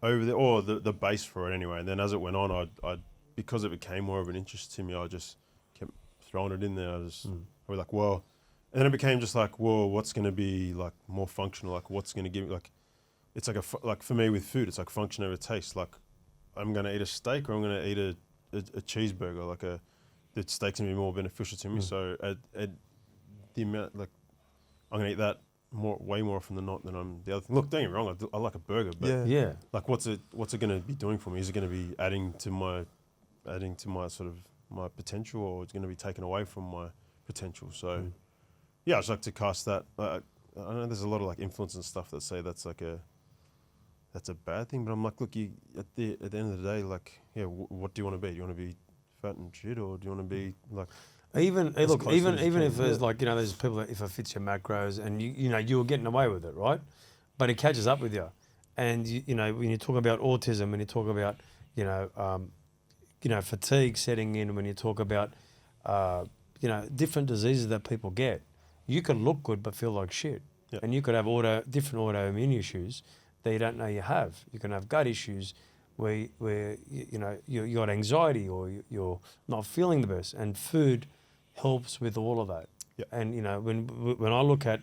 over there, or the base for it anyway. And then as it went on, I because it became more of an interest to me, I just kept throwing it in there. I was like, well, and then it became just like, well, what's going to be like more functional? Like what's going to give me like, it's like like for me with food, it's like function over taste. Like I'm going to eat a steak or I'm going to eat a cheeseburger. Like the steak's going to be more beneficial to me. So at the amount, like I'm going to eat that way more often than not than I'm the other thing. Look, don't get me wrong, I like a burger, but like what's it going to be doing for me? Is it going to be adding to my sort of my potential, or it's going to be taken away from my potential? So yeah, I just like to cast that. I know there's a lot of like influence and stuff that say that's a bad thing, but I'm like, look, you at the end of the day, like, yeah, what do you want to be? Do you want to be fat and shit, or do you want to be like?
Even if there's like, you know, there's people that if it fits your macros and you know you were getting away with it, right? But it catches up with you, and you know when you talk about autism, when you talk about you know fatigue setting in, when you talk about you know different diseases that people get, you could look good but feel like shit, and you could have different autoimmune issues that you don't know you have. You can have gut issues where you know you got anxiety or you're not feeling the best, and food helps with all of that. And you know when I look at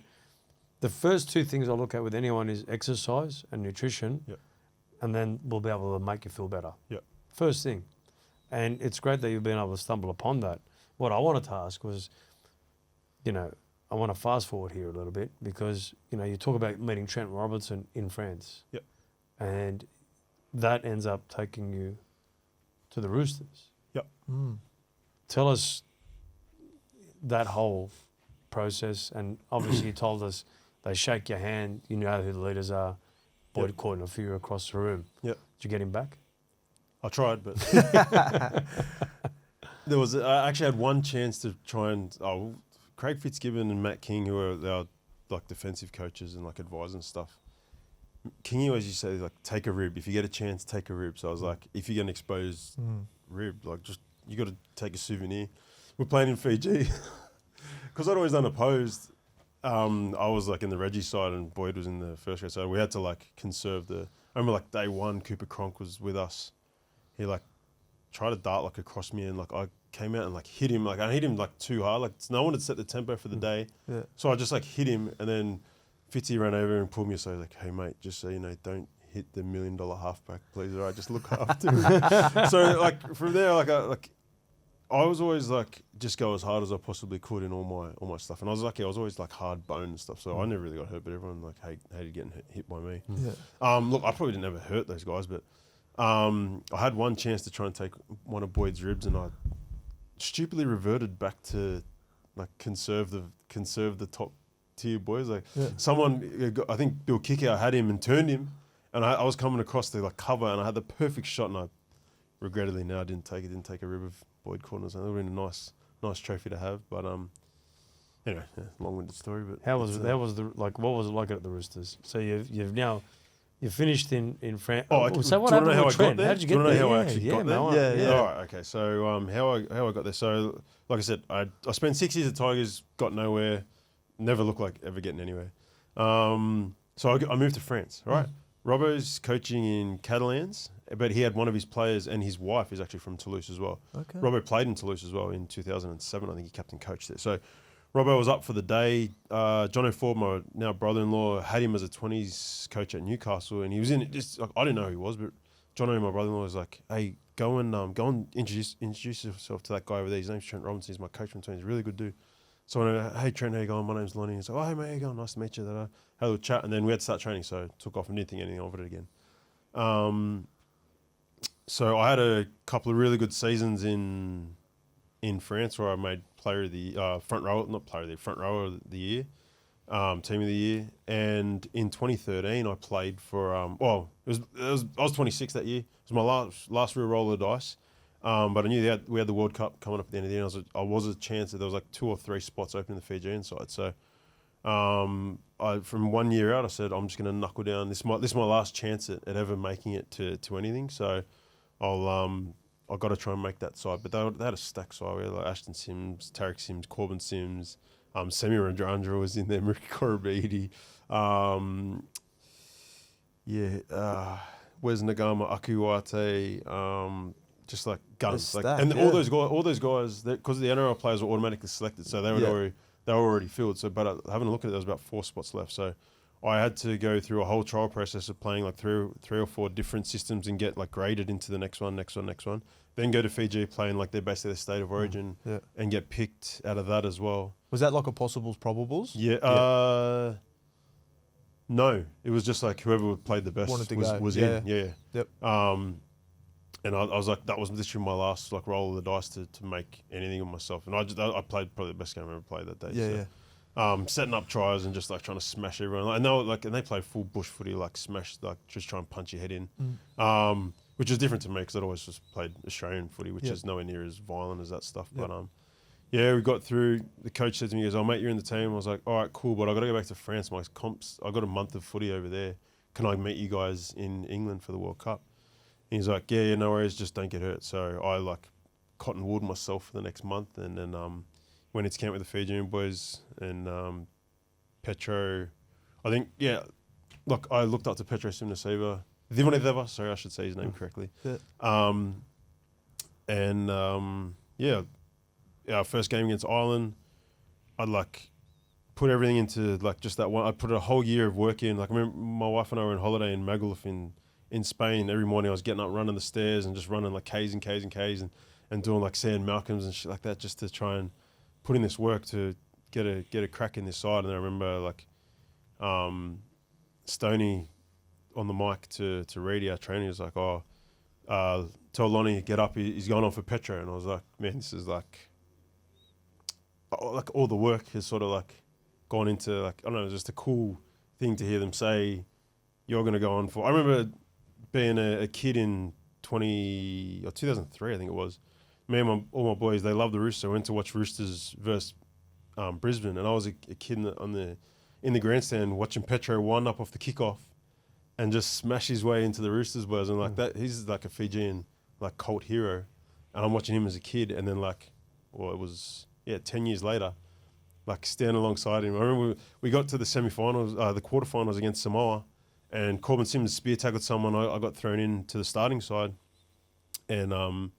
the first two things I look at with anyone is exercise and nutrition, and then we'll be able to make you feel better. First thing, and it's great that you've been able to stumble upon that. What I wanted to ask was, you know, I want to fast forward here a little bit because you know you talk about meeting Trent Robinson in France, and that ends up taking you to the Roosters. Tell us that whole process, and obviously you told us they shake your hand, you know who the leaders are, Boyd Cordner, a few across the room. Did you get him back?
I tried, but I actually had one chance to try and Craig Fitzgibbon and Matt King, who are our like defensive coaches and like advisors and stuff. Kingy always used to say like, take a rib. If you get a chance, take a rib. So I was like, if you get an exposed rib, like just you got to take a souvenir. We're playing in Fiji because I'd always done opposed. I was like in the Reggie side and Boyd was in the first grade side. We had to like conserve I remember like day one, Cooper Cronk was with us. He like tried to dart like across me and like I came out and like hit him. Like I hit him like too hard. Like no one had set the tempo for the day. So I just like hit him and then Fitzy ran over and pulled me aside. Like, hey mate, just so you know, don't hit the $1 million halfback, please. All right, just look after him. So like from there, I was always like just go as hard as I possibly could in all my stuff. And I was lucky. I was always like hard bone and stuff. So I never really got hurt, but everyone like hated getting hit by me. Look, I probably didn't ever hurt those guys, but I had one chance to try and take one of Boyd's ribs, and I stupidly reverted back to like conserve the top tier boys. Like someone, I think Bill Kickout had him and turned him, and I was coming across the like cover, and I had the perfect shot, and I regrettably now I didn't take a rib of Boyd corners. That would have been a nice trophy to have. But anyway, long-winded story. But
How was what was it like at the Roosters? So you've finished in France. So what happened with Trent? How did you get there?
How I actually got there?
Yeah.
All right, okay. So how I got there. So like I said, I spent 6 years at Tigers, got nowhere, never looked like ever getting anywhere. So I moved to France. Right, Robbo's coaching in Catalans, but he had one of his players and his wife is actually from Toulouse as well.
Okay.
Robbo played in Toulouse as well in 2007. I think he captain coached there. So Robbo was up for the day. John O'Ford, my now brother-in-law, had him as a 20s coach at Newcastle, and he was in it. Just like, I didn't know who he was, but John O, my brother-in-law, was like, "Hey, go and introduce yourself to that guy over there. His name's Trent Robinson. He's my coach from 20s. He's a really good dude." So I went, "Hey Trent, how you going? My name's Lonnie." He's like, "Oh, hey mate, how you going? Nice to meet you." Had a little chat, and then we had to start training. So I took off and didn't think anything of it again. So I had a couple of really good seasons in France where I made player of the front rower of the year, team of the year. And in 2013, I played for I was 26 that year. It was my last real roll of the dice. But I knew we had the World Cup coming up at the end of the year. I was a chance that there was like 2 or 3 spots open in the Fijian side. So from 1 year out, I said I'm just going to knuckle down. This is my last chance at ever making it to anything. So I've got to try and make that side. But they had a stack side. We had like Ashton Sims, Tarek Sims, Corbin Sims, Semi Randrandra was in there, Muriki Korobidi. Wes Nagama, Akuwate, just like guns. All those guys, because the NRL players were automatically selected, so they were already filled. So, but having a look at it, there was about 4 spots left. So I had to go through a whole trial process of playing like three or four different systems and get like graded into the next one. Then go to Fiji, playing like basically their state of origin, and get picked out of that as well.
Was that like a possibles probables?
Yeah. No, it was just like whoever played the best was in. Yeah.
Yep.
And I was like, that was literally my last like roll of the dice to make anything of myself. And I played probably the best game I ever played that day. Setting up tries and just like trying to smash everyone. And they play full bush footy, like smash, like just try and punch your head in. Which is different to me because I'd always just played Australian footy, which is nowhere near as violent as that stuff. But we got through. The coach said to me, he goes, "Oh mate, you're in the team." I was like, "All right, cool, but I got to go back to France. My comps, I got a month of footy over there. Can I meet you guys in England for the World Cup?" And he's like, yeah, no worries, just don't get hurt. So I like cotton wooled myself for the next month, and then went into camp with the Fijian boys and Petro. I think look, I looked up to Petro Simnasiva. Divonideva, sorry, I should say his name correctly. Our first game against Ireland, I'd like put everything into like just that one. I put a whole year of work in. Like I remember my wife and I were on holiday in Magaluf in Spain. Every morning I was getting up, running the stairs and just running like Ks and doing like Sam Malcolms and shit like that just to try and put in this work to get a crack in this side. And I remember like Stoney on the mic to Reedy, our trainer, was like, tell Lonnie, get up, he's going on for Petro. And I was like, man, this is like all the work has sort of like gone into like, I don't know, just a cool thing to hear them say, you're going to go on for. I remember being a kid in 2003, I think it was. Me and all my boys, they loved the Roosters. I went to watch Roosters versus Brisbane, and I was a kid in the grandstand watching Petro wind up off the kickoff and just smash his way into the Roosters boys, and like that, he's like a Fijian like cult hero, and I'm watching him as a kid, and then like, it was 10 years later, like stand alongside him. I remember we got to the semi-finals, the quarterfinals against Samoa, and Corbin Sims spear tackled someone. I got thrown into the starting side, and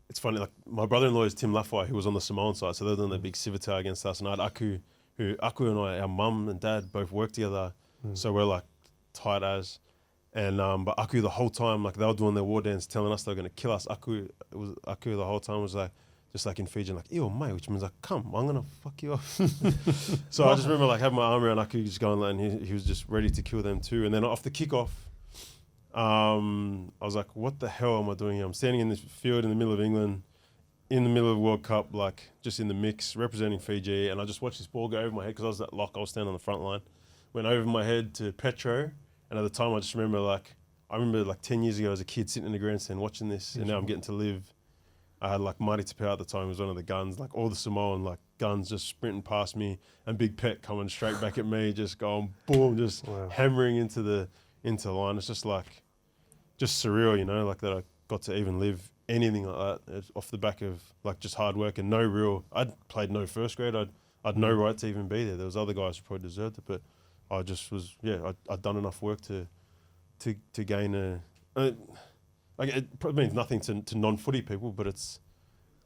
it's funny, like my brother-in-law is Tim Laffey, who was on the Samoan side, so they were doing the big civitar against us, and I had Aku and I, our mum and dad both worked together, so we're like tight as, and but Aku the whole time, like they were doing their war dance, telling us they were going to kill us. Aku the whole time was like, just like in Fiji, like, ew, mate, which means like, come, I'm going to fuck you up. So I just remember like having my arm around Aku, just going, and he was just ready to kill them too. And then off the kickoff, I was like, what the hell am I doing here? I'm standing in this field in the middle of England, in the middle of the World Cup, like just in the mix, representing Fiji. And I just watched this ball go over my head because I was that lock. I was standing on the front line. Went over my head to Petro. And at the time, I just remember like, I remember like 10 years ago as a kid sitting in the grandstand watching this, and now I'm getting to live. I had like Marty Tapau at the time, was one of the guns, like all the Samoan like guns just sprinting past me, and Big Pet coming straight back at me, just going boom, just hammering into the line. It's just like, just surreal, you know, like that I got to even live anything like that off the back of like just hard work and no real. I'd played no first grade. I'd no right to even be there. There was other guys who probably deserved it, but I just was I'd done enough work to gain like it probably means nothing to non-footy people, but it's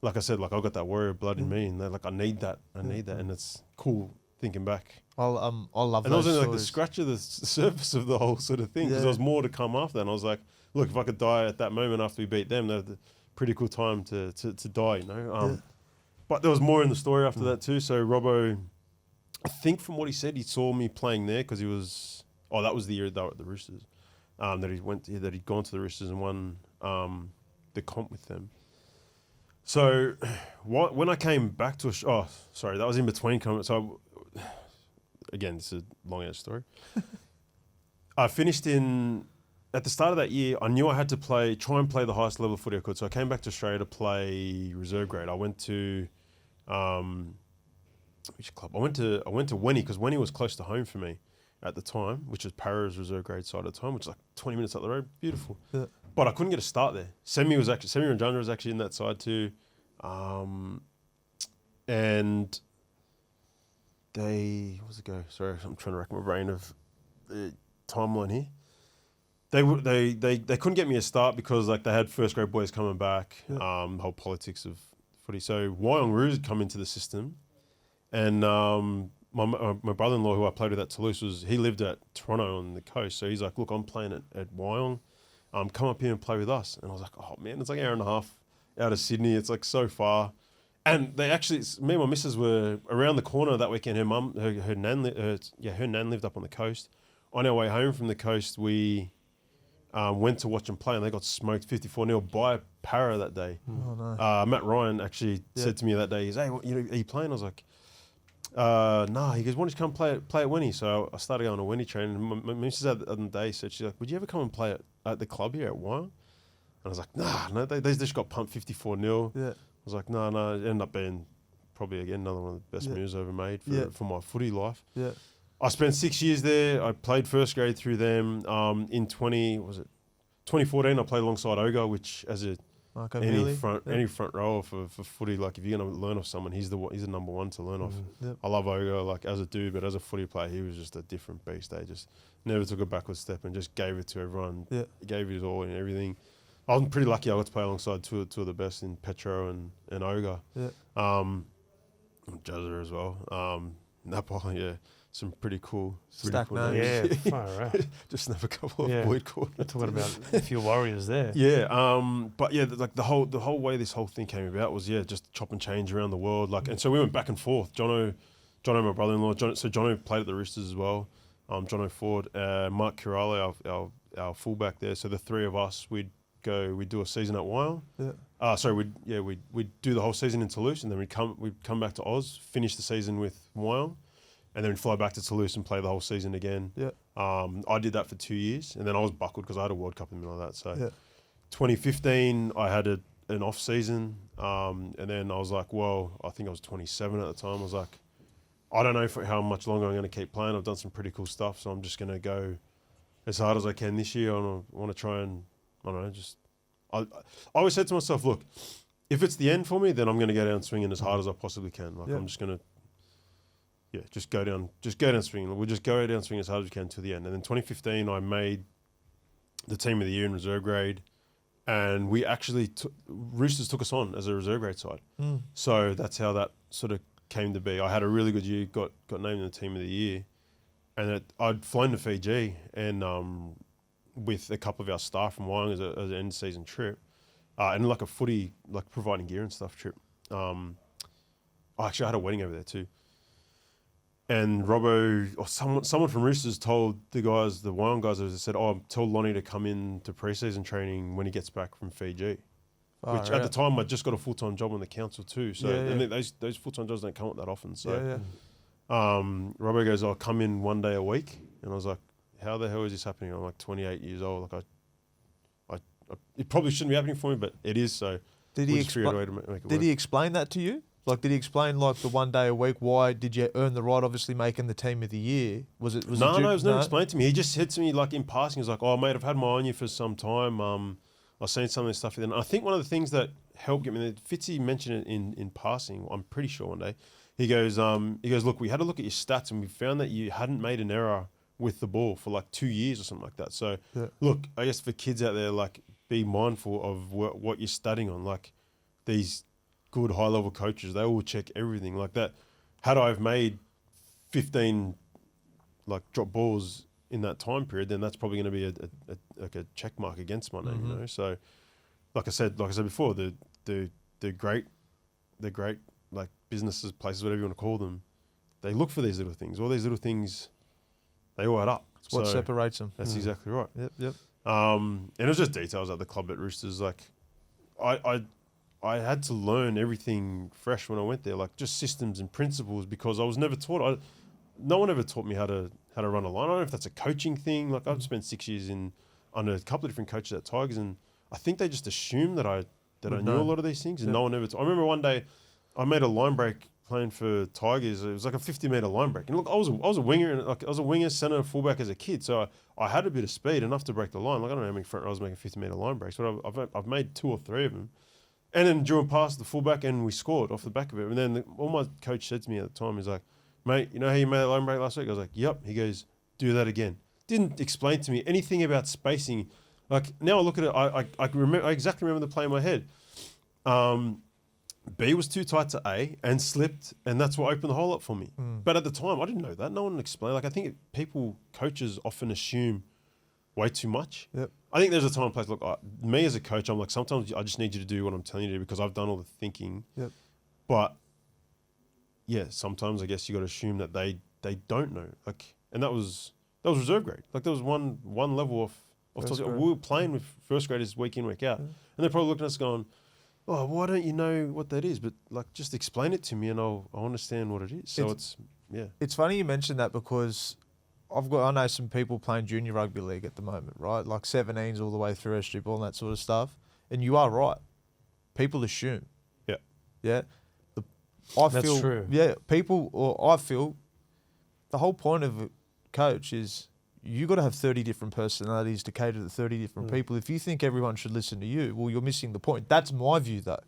like I said, like I've got that warrior blood in me, and like I need that, and it's cool thinking back.
I love
and
those
it was only like the
stories.
scratch of the surface of the whole sort of thing, because there was more to come after. And I was like, look, if I could die at that moment after we beat them, that'd be a pretty cool time to die, you know. But there was more in the story after that too. So Robbo, I think from what he said, he saw me playing there because he was. Oh, that was the year they were at the Roosters. That he'd gone to the Roosters and won the comp with them. So when I came back to that was in between coming. So again, this is a long ass story. I finished at the start of that year. I knew I had to try and play the highest level of footy I could. So I came back to Australia to play reserve grade. I went to which club? I went to Wenny, because Wenny was close to home for me at the time, which was Para's reserve grade side at the time, which is like 20 minutes up the road. Beautiful. Yeah. But I couldn't get a start there. Semi Ranjana was actually in that side too. And what was it go? Sorry, I'm trying to rack my brain of the timeline here. They couldn't get me a start because like they had first grade boys coming back, the whole politics of footy. So Wyong Roos had come into the system, and my brother-in-law, who I played with at Toulouse, he lived at Toronto on the coast. So he's like, look, I'm playing at Wyong. Come up here and play with us. And I was like, oh man, it's like an hour and a half out of Sydney. It's like so far. And me and my missus were around the corner that weekend. Her mum, her nan lived up on the coast. On our way home from the coast, we went to watch them play, and they got smoked 54-0 by Para that day.
Oh no.
Matt Ryan actually said to me that day, he's, hey, are you playing? I was like, nah. He goes, why don't you come play at Wenny? So I started going to Wenny training. And my missus the other day said, she's like, would you ever come and play at the club here at Wyong? And I was like, nah, no, they just got pumped 54-0. Yeah. I was like, no. It ended up being probably, again, another one of the best moves I ever made for my footy life. Yeah. I spent 6 years there. I played first grade through them. In 2014, I played alongside Oga, which as any front rower for footy, like if you're going to learn off someone, he's the number one to learn off. Yep. I love Oga, like as a dude, but as a footy player, he was just a different beast. They just never took a backward step and just gave it to everyone. Yeah. He gave it his all and everything. I was pretty lucky I got to play alongside two of the best in Petro and Oga. Yeah. Jazza as well. Napa, yeah. Some pretty cool
names.
Yeah, far right.
Just have a couple of void corners.
Talking about a few warriors there.
Yeah, but yeah, like the whole way this whole thing came about was just chop and change around the world. Like, and so we went back and forth. Jono, my brother-in-law. Jono played at the Roosters as well. Jono Ford, Mark Kirale, our fullback there. So the three of us, we'd do a season at Wyong. Yeah. We'd do the whole season in Toulouse, and then we'd come back to Oz, finish the season with Wyong. And then fly back to Toulouse and play the whole season again. Yeah. I did that for 2 years, and then I was buckled because I had a World Cup in the middle of that. So 2015, I had an off season, and then I was like, well, I think I was 27 at the time. I was like, I don't know for how much longer I'm going to keep playing. I've done some pretty cool stuff, so I'm just going to go as hard as I can this year. I want to try and, I don't know, I always said to myself, look, if it's the end for me, then I'm going to go down swinging as hard as I possibly can. Like I'm just going to, just go down swinging. We'll just go down swinging as hard as we can to the end. And then 2015, I made the team of the year in reserve grade, and we actually Roosters took us on as a reserve grade side. So that's how that sort of came to be. I had a really good year, got named in the team of the year, and I'd flown to Fiji and with a couple of our staff from Wyong as an end season trip, and like a footy, like providing gear and stuff trip. I actually had a wedding over there too. And Robbo, or someone from Roosters told the Wyong guys, they said, tell Lonnie to come in to pre-season training when he gets back from Fiji. Which at the time, I just got a full-time job on the council too. So and those full-time jobs don't come up that often. So Robbo goes, I'll come in 1 day a week. And I was like, how the hell is this happening? I'm like 28 years old. Like it probably shouldn't be happening for me, but it is. So
Did
we
he
just figured out a way to make it
Did
work.
he explain that to you? Like, did he explain like the 1 day a week? Why did you earn the right? Obviously, making the team of the year. Was it?
No, it was never explained to me. He just said to me like in passing, he was like, "Oh, mate, I've had my eye on you for some time. I've seen some of this stuff." And I think one of the things that helped get me there, Fitzy mentioned it in passing. I'm pretty sure one day. He goes, look, we had a look at your stats and we found that you hadn't made an error with the ball for like 2 years or something like that. So, look, I guess for kids out there, like, be mindful of what you're studying on. Like, these good high-level coaches, they will check everything like that. Had I have made 15 like drop balls in that time period, then that's probably going to be a check mark against my name, you know. So, like I said before, the great like businesses, places, whatever you want to call them, they look for these little things. All these little things, they all add up.
It's what separates them.
That's exactly right.
Yep.
And it was just details at the club at Roosters. Like, I had to learn everything fresh when I went there, like just systems and principles, because I was never taught. No one ever taught me how to run a line. I don't know if that's a coaching thing. Like, I've spent 6 years under a couple of different coaches at Tigers, and I think they just assumed that I knew a lot of these things, and no one ever. I remember one day I made a line break playing for Tigers. It was like a 50-meter line break, and look, I was a winger, and like I was a winger, centre, and fullback as a kid, so I had a bit of speed enough to break the line. Like, I don't know how many front rows making 50-meter line breaks, but I've made 2 or 3 of them. And then drew a pass to the fullback, and we scored off the back of it. And then all my coach said to me at the time, he's like, "Mate, you know how you made that line break last week?" I was like, "Yep." He goes, "Do that again." Didn't explain to me anything about spacing. Like, now I look at it, I exactly remember the play in my head. B was too tight to A and slipped, and that's what opened the hole up for me. But at the time, I didn't know that. No one explained. Like, I think coaches often assume way too much.
Yep.
I think there's a time and place. Look, me as a coach, I'm like, sometimes I just need you to do what I'm telling you to do because I've done all the thinking.
Yep.
But yeah, sometimes I guess you got to assume that they don't know. Like, and that was reserve grade. Like, there was one level off. We were playing with first graders week in, week out, and they're probably looking at us going, "Oh, why don't you know what that is?" But like, just explain it to me, and I'll understand what it is. So it's
funny you mentioned that, because I know some people playing junior rugby league at the moment, right? Like 17s all the way through SG ball and that sort of stuff. And you are right. People assume.
Yeah.
Yeah.
That's true.
Yeah. I feel the whole point of a coach is you got to have 30 different personalities to cater to 30 different people. If you think everyone should listen to you, well, you're missing the point. That's my view, though.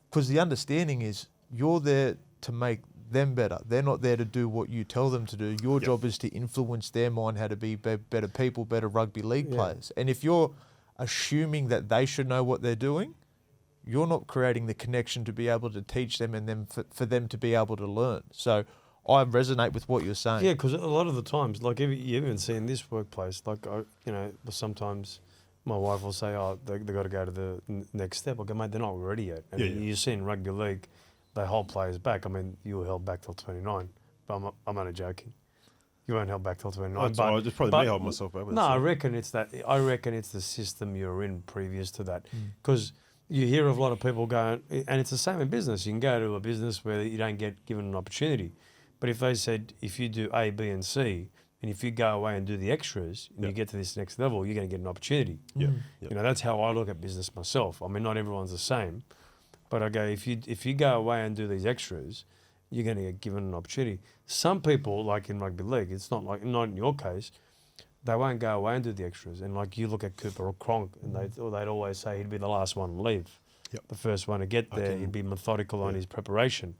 Because the understanding is you're there to make them better. They're not there to do what you tell them to do. Your job is to influence their mind how to be better people, better rugby league players. And if you're assuming that they should know what they're doing, you're not creating the connection to be able to teach them and then for them to be able to learn. So I resonate with what you're saying.
Yeah, because a lot of the times, like you even see in this workplace, like, sometimes my wife will say, "Oh, they got to go to the next step." I go, "Mate, they're not ready yet." And you see in rugby league, they hold players back. I mean, you were held back till 29, but I'm only joking. You weren't held back till 29.
It's probably me holding myself back.
No, I reckon it's the system you're in previous to that, because you hear of a lot of people going, and it's the same in business. You can go to a business where you don't get given an opportunity, but if they said if you do A, B, and C, and if you go away and do the extras and you get to this next level, you're going to get an opportunity.
Yeah.
That's how I look at business myself. I mean, not everyone's the same. But I go, if you go away and do these extras, you're going to get given an opportunity. Some people, like in rugby league, it's not in your case, they won't go away and do the extras. And like you look at Cooper or Cronk, and they'd always say he'd be the last one to leave, the first one to get there. He'd be methodical on his preparation,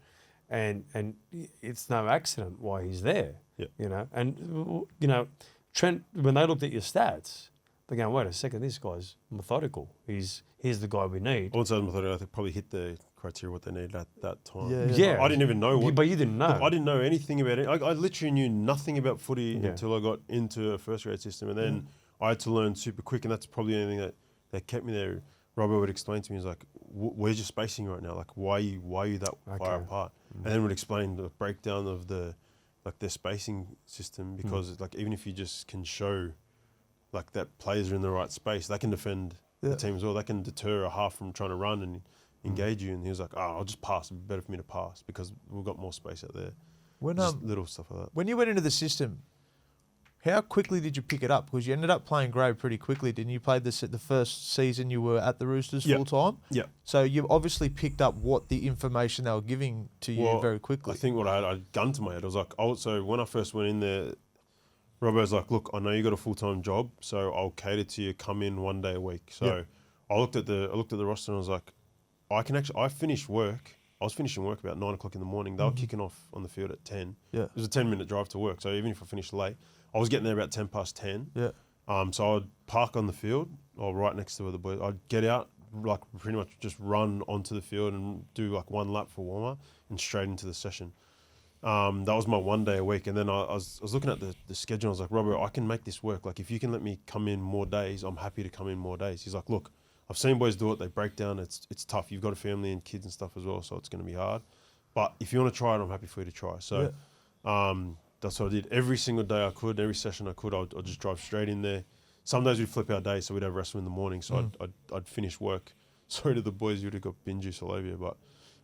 and it's no accident why he's there. And Trent, when they looked at your stats, they're going, "Wait a second, this guy's methodical. He's the guy we need."
Also, I think probably hit the criteria what they needed at that time.
Yeah.
I didn't even know what.
But you didn't know.
Look, I didn't know anything about it. I literally knew nothing about footy until I got into a first grade system, and then I had to learn super quick, and that's probably the only thing that kept me there. Robert would explain to me, he's like, "Where's your spacing right now? Like, why are you that far apart?" And then would explain the breakdown of their spacing system, because like even if you just can show like that players are in the right space, they can defend the team as well. They can deter a half from trying to run and engage you. And he was like, "Oh, I'll just pass. It'd be better for me to pass because we've got more space out there." Just little stuff like that.
When you went into the system, How quickly did you pick it up? Because you ended up playing grade pretty quickly, didn't you? Played this at the first season you were at the Roosters
Yep.
full time.
Yeah.
So you obviously picked up what the information they were giving to you very quickly.
I think what I had a gun to my head. I was like, so when I first went in there, Robbo's like, look, I know you got a full-time job, so I'll cater to you. Come in 1 day a week. So
Yep.
I looked at the roster and I was like, I finished work. I was finishing work about 9 o'clock in the morning. They were kicking off on the field at 10.
Yeah.
It was a 10-minute drive to work. So even if I finished late, I was getting there about 10 past 10.
Yeah.
So I'd park on the field, or right next to where the boys. I'd get out, like pretty much just run onto the field and do like one lap for warm-up and straight into the session. That was my 1 day a week. And then I was looking at the schedule. I was like, Robert, I can make this work. Like, if you can let me come in more days, I'm happy to come in more days. He's like, look, I've seen boys do it. They break down. It's tough. You've got a family and kids and stuff as well, so it's going to be hard. But if you want to try it, I'm happy for you to try. So that's what I did. Every single day I could, every session I could, I'd just drive straight in there. Some days we'd flip our day, so we'd have wrestling in the morning. So I'd finish work. Sorry to the boys, you'd have got bin juice all over you, but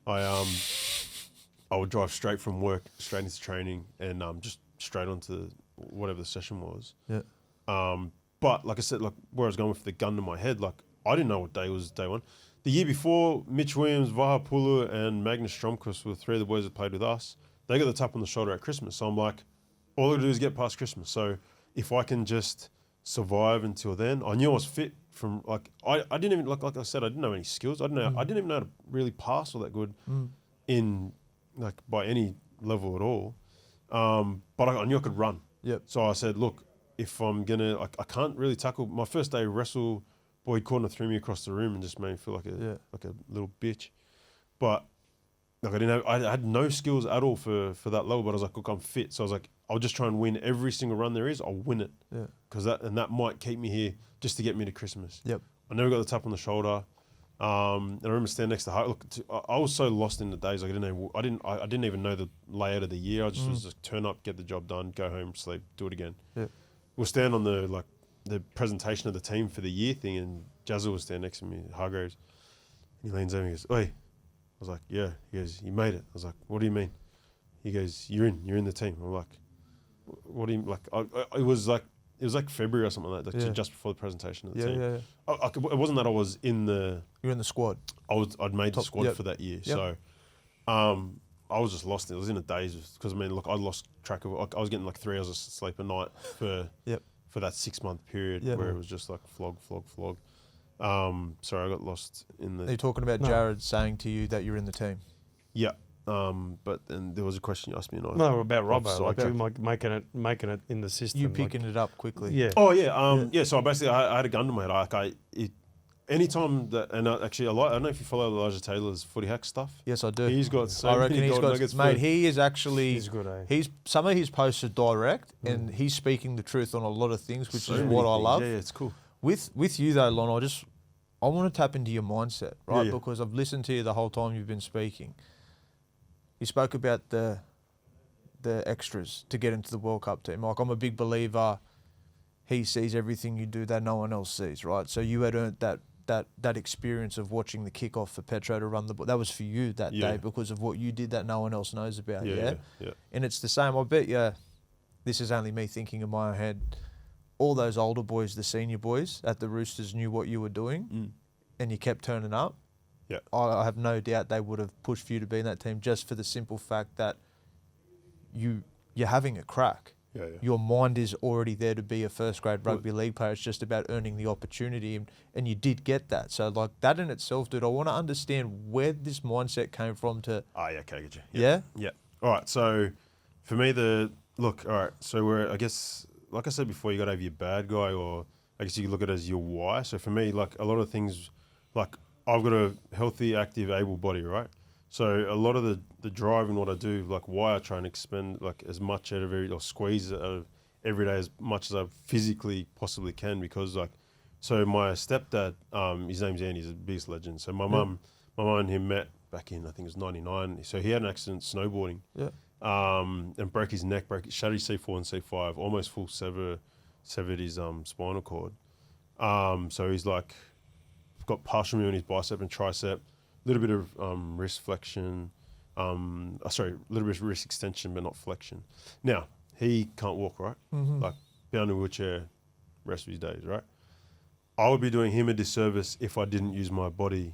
I would drive straight from work, straight into training, and just straight onto whatever the session was.
Yeah.
But like I said, like where I was going with the gun to my head, like I didn't know what day was day one. The year before, Mitch Williams, Vaha Pulu, and Magnus Stromkos were three of the boys that played with us. They got the tap on the shoulder at Christmas. So I'm like, all I got to do is get past Christmas. So if I can just survive until then, I knew I was fit from like I didn't even like I said, I didn't know any skills. I didn't even know how to really pass all that good in like by any level at all. But I knew I could run.
Yep.
So I said, look, if I'm gonna, I can't really tackle. My first day wrestle, Boyd Corner threw me across the room and just made me feel like a little bitch. But like I had no skills at all for that level. But I was like, look, I'm fit. So I was like, I'll just try and win every single run there is. I'll win it.
Yeah.
Because that might keep me here just to get me to Christmas.
Yep.
I never got the tap on the shoulder. And I remember standing next to her. Look, I was so lost in the days. Like I didn't even know the layout of the year. I just was just turn up, get the job done, go home, sleep, do it again.
Yeah.
We'll stand on the presentation of the team for the year thing, and Jazza was standing next to me, Hargraves. And he leans over and he goes, "Oi." I was like, "Yeah." He goes, "You made it." I was like, "What do you mean?" He goes, You're in the team." I'm like, "What do you like?" It was like February or something like that, just before the presentation of the team. It wasn't that I was in the.
You're in the squad.
I'd made the squad for that year, so I was just lost. I was in a daze because I lost track of. I was getting like 3 hours of sleep a night for that 6 month period where it was just like flog. Sorry, I got lost in the.
Are you talking about Jared saying to you that you're in the team?
Yeah. But then there was a question you asked me.
No, about Robbo, like making it in the system.
You picking it up quickly.
Yeah.
Oh yeah. So basically, I had a gun to my head. Anytime that, and actually, I don't know if you follow Elijah Taylor's Footy Hack stuff.
Yes, I do.
He's got so
I reckon
many
he's
gold
got,
nuggets.
mate, he is actually.
He's good, eh?
He's some of his posts are direct, and he's speaking the truth on a lot of things, which
So
is
many
what I
things.
love.
Yeah, it's cool.
With you though, Lon, I want to tap into your mindset, right?
Yeah.
Because I've listened to you the whole time you've been speaking. You spoke about the extras to get into the World Cup team. Like, I'm a big believer. He sees everything you do that no one else sees, right? So you had earned that experience of watching the kickoff for Petro to run the ball. That was for you that day because of what you did that no one else knows about. Yeah. And it's the same. I bet you. This is only me thinking in my head. All those older boys, the senior boys at the Roosters, knew what you were doing, and you kept turning up.
Yeah.
I have no doubt they would have pushed for you to be in that team just for the simple fact that you're having a crack.
Yeah.
Your mind is already there to be a first grade rugby league player. It's just about earning the opportunity, and you did get that. So like that in itself, dude, I want to understand where this mindset came from to...
Okay, I get you.
Yeah?
Yeah. All right, so for me, so we're, I guess, like I said before, you got to have your bad guy, or I guess you could look at it as your why. So for me, like a lot of things, like I've got a healthy, active, able body, right? So a lot of the drive in what I do, like why I try and expend like as much out of or squeeze out of every day as much as I physically possibly can, because like, so my stepdad, his name's Andy, he's the biggest legend. So my mum and him met back in, I think it was 99. So he had an accident snowboarding.
Yeah.
And broke his neck, shattered his C4 and C5, almost full severed his spinal cord. So he's like got partial knee on his bicep and tricep, a little bit of wrist flexion, a little bit of wrist extension but not flexion. Now he can't walk, right?
Mm-hmm.
Like bound in a wheelchair, rest of his days, right? I would be doing him a disservice if I didn't use my body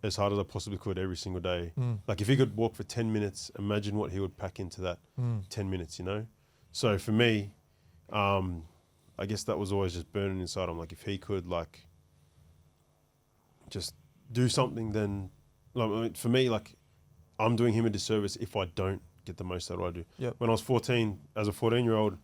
as hard as I possibly could every single day. Like if he could walk for 10 minutes, imagine what he would pack into that 10 minutes, you know? So for me, I guess that was always just burning inside him. Like if he could like just do something, then like, I mean, for me, like I'm doing him a disservice if I don't get the most out of what I do.
Yep.
When I was 14, as a 14-year-old,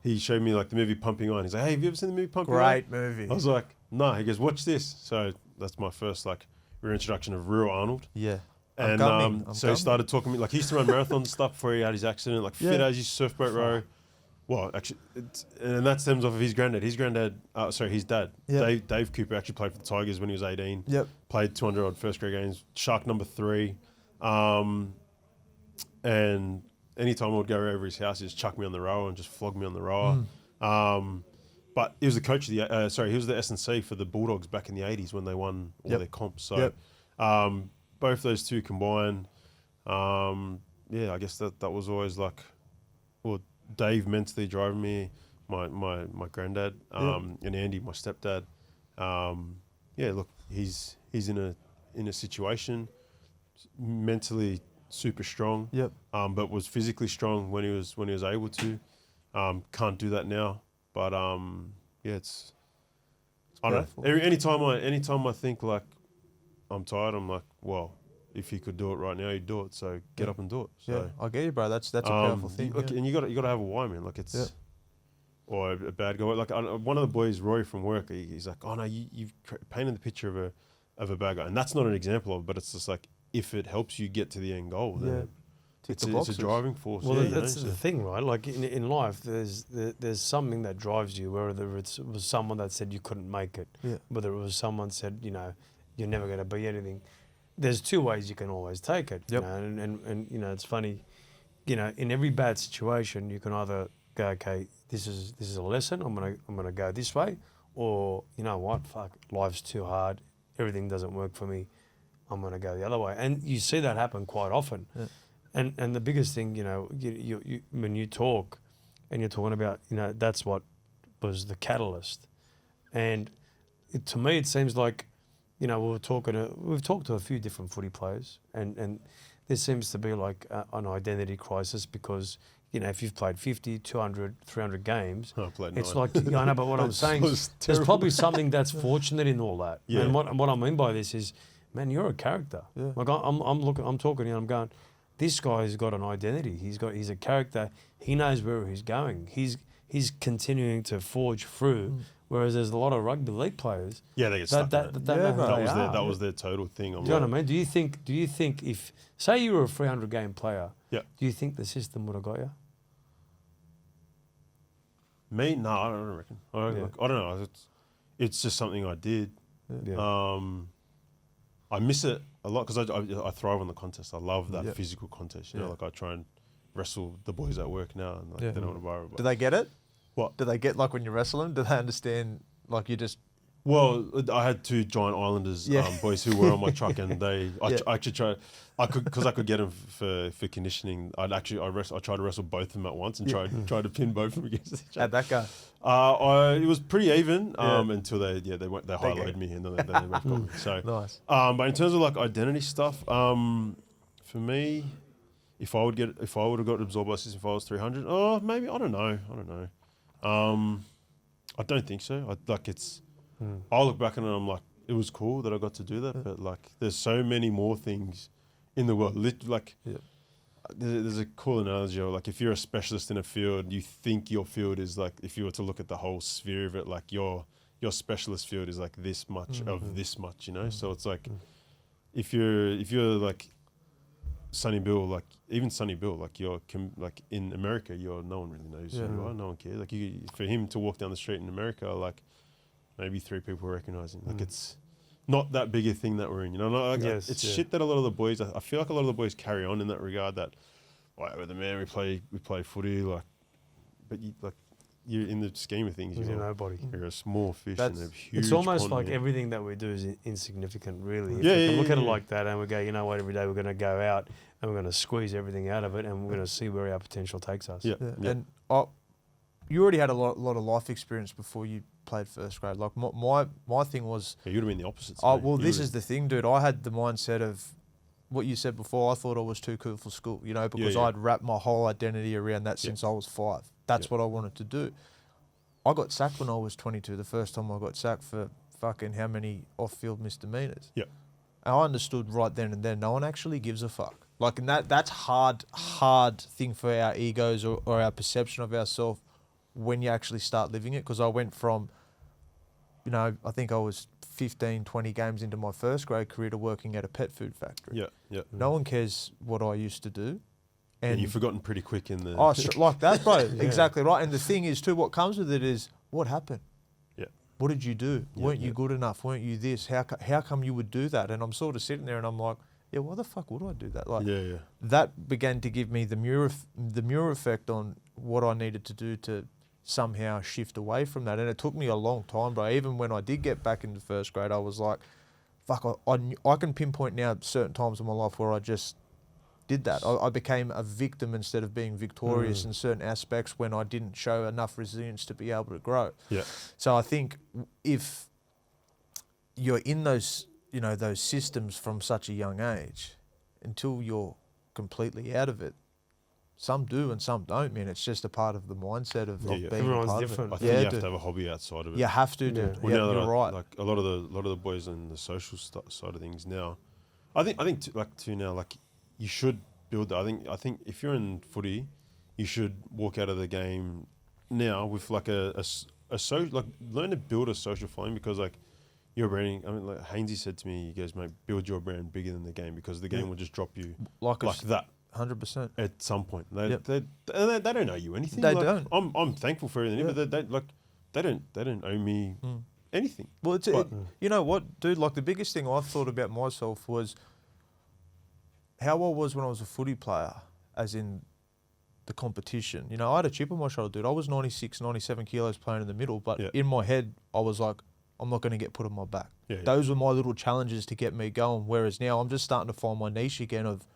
he showed me like the movie Pumping Iron. He's like, hey, have you ever seen the movie Pumping Iron?
Great movie.
I was like, no. He goes, watch this. So that's my first like reintroduction of real Arnold.
Yeah.
And so he started talking to me, like he used to run marathons and stuff before he had his accident, like fit as his surfboat row. Well, actually, and that stems off of his granddad. His dad, Dave Cooper, actually played for the Tigers when he was 18.
Yep.
Played 200-odd first-grade games. Shark number 3. And anytime I would go over his house, he'd just chuck me on the rower and just flog me on the rower. But he was the coach of the, he was the S&C for the Bulldogs back in the 80s when they won all their comps. So both those two combined, I guess that was always like, well, Dave mentally driving me, my granddad, and Andy, my stepdad. Look, he's in a situation mentally super strong. Yep. But was physically strong when he was able to. Can't do that now. But it's I don't know. Anytime I think like I'm tired, I'm like, well, if he could do it right now, he'd do it. So get up and do it. So,
I get you, bro. That's a powerful thing.
Look, and you got to have a why, man. Like it's or a bad guy. Like one of the boys, Roy from work, he's like, oh no, you've painted the picture of a bad guy, and that's not an example of it, but it's just like if it helps you get to the end goal, then it's a driving force.
Well, that's the thing, right? Like in life, there's something that drives you, whether it was someone that said you couldn't make it, whether it was someone said, you're never going to be anything. There's two ways you can always take it.
Yep.
And it's funny, in every bad situation, you can either go, okay, this is a lesson, I'm gonna go this way, or you know what, fuck, life's too hard, everything doesn't work for me, I'm gonna go the other way. And you see that happen quite often. Yeah. And the biggest thing, you when you talk and you're talking about, that's what was the catalyst. And to me, it seems like, we've talked to a few different footy players, and there seems to be like an identity crisis because, if you've played 50, 200, 300 games, it's 9. Like, I know, but what I'm saying is there's probably something that's fortunate in all that. Yeah. And what I mean by this is, man, you're a character. Yeah. Like I'm talking here, I'm going, this guy's got an identity. He's a character. He knows where he's going. He's continuing to forge through. Whereas there's a lot of rugby league players. Yeah, they get stuck.
That was their total thing.
Do you know what I mean? Do you think if say you were a 300 game player, do you think the system would have got you?
Me? No, I don't reckon. I don't know. It's just something I did. Yeah. I miss it a lot because I thrive on the contest. I love that physical contest. Like I try and wrestle the boys at work now, and they don't want to borrow.
Do they get it?
What?
Do they get, like, when you wrestle them? Do they understand, like, you just...
Well, I had 2 giant Islanders boys who were on my truck, and I actually tried... I could get them for conditioning. I tried to wrestle both of them at once and tried to pin both of them against each other.
How'd that go?
It was pretty even until they highlighted me, and then they both got me. So, nice. But in terms of, like, identity stuff, for me, if I would have got absorbed by system if I was 300, maybe, I don't know. I don't think so. I look back on it and I'm like, it was cool that I got to do that, but like, there's so many more things in the world. There's a cool analogy of like, if you're a specialist in a field, you think your field is like, if you were to look at the whole sphere of it, like your specialist field is like this much of this much, So it's like, if you're like Sonny Bill, like even Sonny Bill, like like in America, no one really knows who you are. No one cares. Like for him to walk down the street in America, like maybe 3 people recognize him. Like it's not that big a thing that we're in. It's shit that a lot of the boys. I feel like a lot of the boys carry on in that regard. That like with the man, we play footy. Like, but you're in the scheme of things.
You're nobody.
You're a small fish in a huge
It's almost
pond,
like
man.
everything that we do is insignificant, really. If we look at it like that, and we go, you know what? Every day we're going to go out and we're going to squeeze everything out of it, and we're going to see where our potential takes us.
And you already had a lot of life experience before you played first grade. Like my thing was,
Yeah, you'd have been the opposite.
oh well, this is the thing, dude. I had the mindset of what you said before. I thought I was too cool for school, you know, because I'd wrapped my whole identity around that since I was 5. That's what I wanted to do. I got sacked when I was 22. The first time I got sacked for fucking how many off-field misdemeanors.
Yeah.
And I understood right then and there. No one actually gives a fuck. Like, and that's hard thing for our egos or our perception of ourselves when you actually start living it. Because I went from, you know, I think I was 15, 20 games into my first grade career to working at a pet food factory.
Yeah, yeah.
No one cares what I used to do.
And you've forgotten pretty quick in the...
Oh, like that, bro. Exactly right. And the thing is, too, what comes with it is, what happened?
Yeah.
What did you do?
Yeah,
Weren't you good enough? Weren't you this? How come you would do that? And I'm sort of sitting there and I'm like, yeah, why the fuck would I do that? Like, that began to give me the mirror effect on what I needed to do to somehow shift away from that. And it took me a long time, bro. Even when I did get back into first grade, I was like, fuck, I can pinpoint now certain times in my life where I just did that. I became a victim instead of being victorious in certain aspects when I didn't show enough resilience to be able to grow.
Yeah.
So I think if you're in those, you know, those systems from such a young age, until you're completely out of it, some do and some don't, man. It's just a part of the mindset of being
Everyone's
part
different.
I think you have to have a hobby outside of it.
You have to, dude.
Well, now that
you're right.
Like a lot of the boys on the social side of things now, I think you should build that. I think if you're in footy, you should walk out of the game now with like a social, like learn to build a social following, because like your branding. I mean, like Hainsey said to me, you guys, mate, build your brand bigger than the game, because the game will just drop you like that.
100%.
At some point, they don't owe you anything.
They
like,
don't.
I'm thankful for everything, but they don't owe me anything.
Well, you know what, dude? Like the biggest thing I've thought about myself was how I was when I was a footy player, as in the competition. You know, I had a chip on my shoulder, dude. I was 96, 97 kilos playing in the middle, but in my head, I was like, I'm not going to get put on my back. Those were my little challenges to get me going. Whereas now I'm just starting to find my niche again of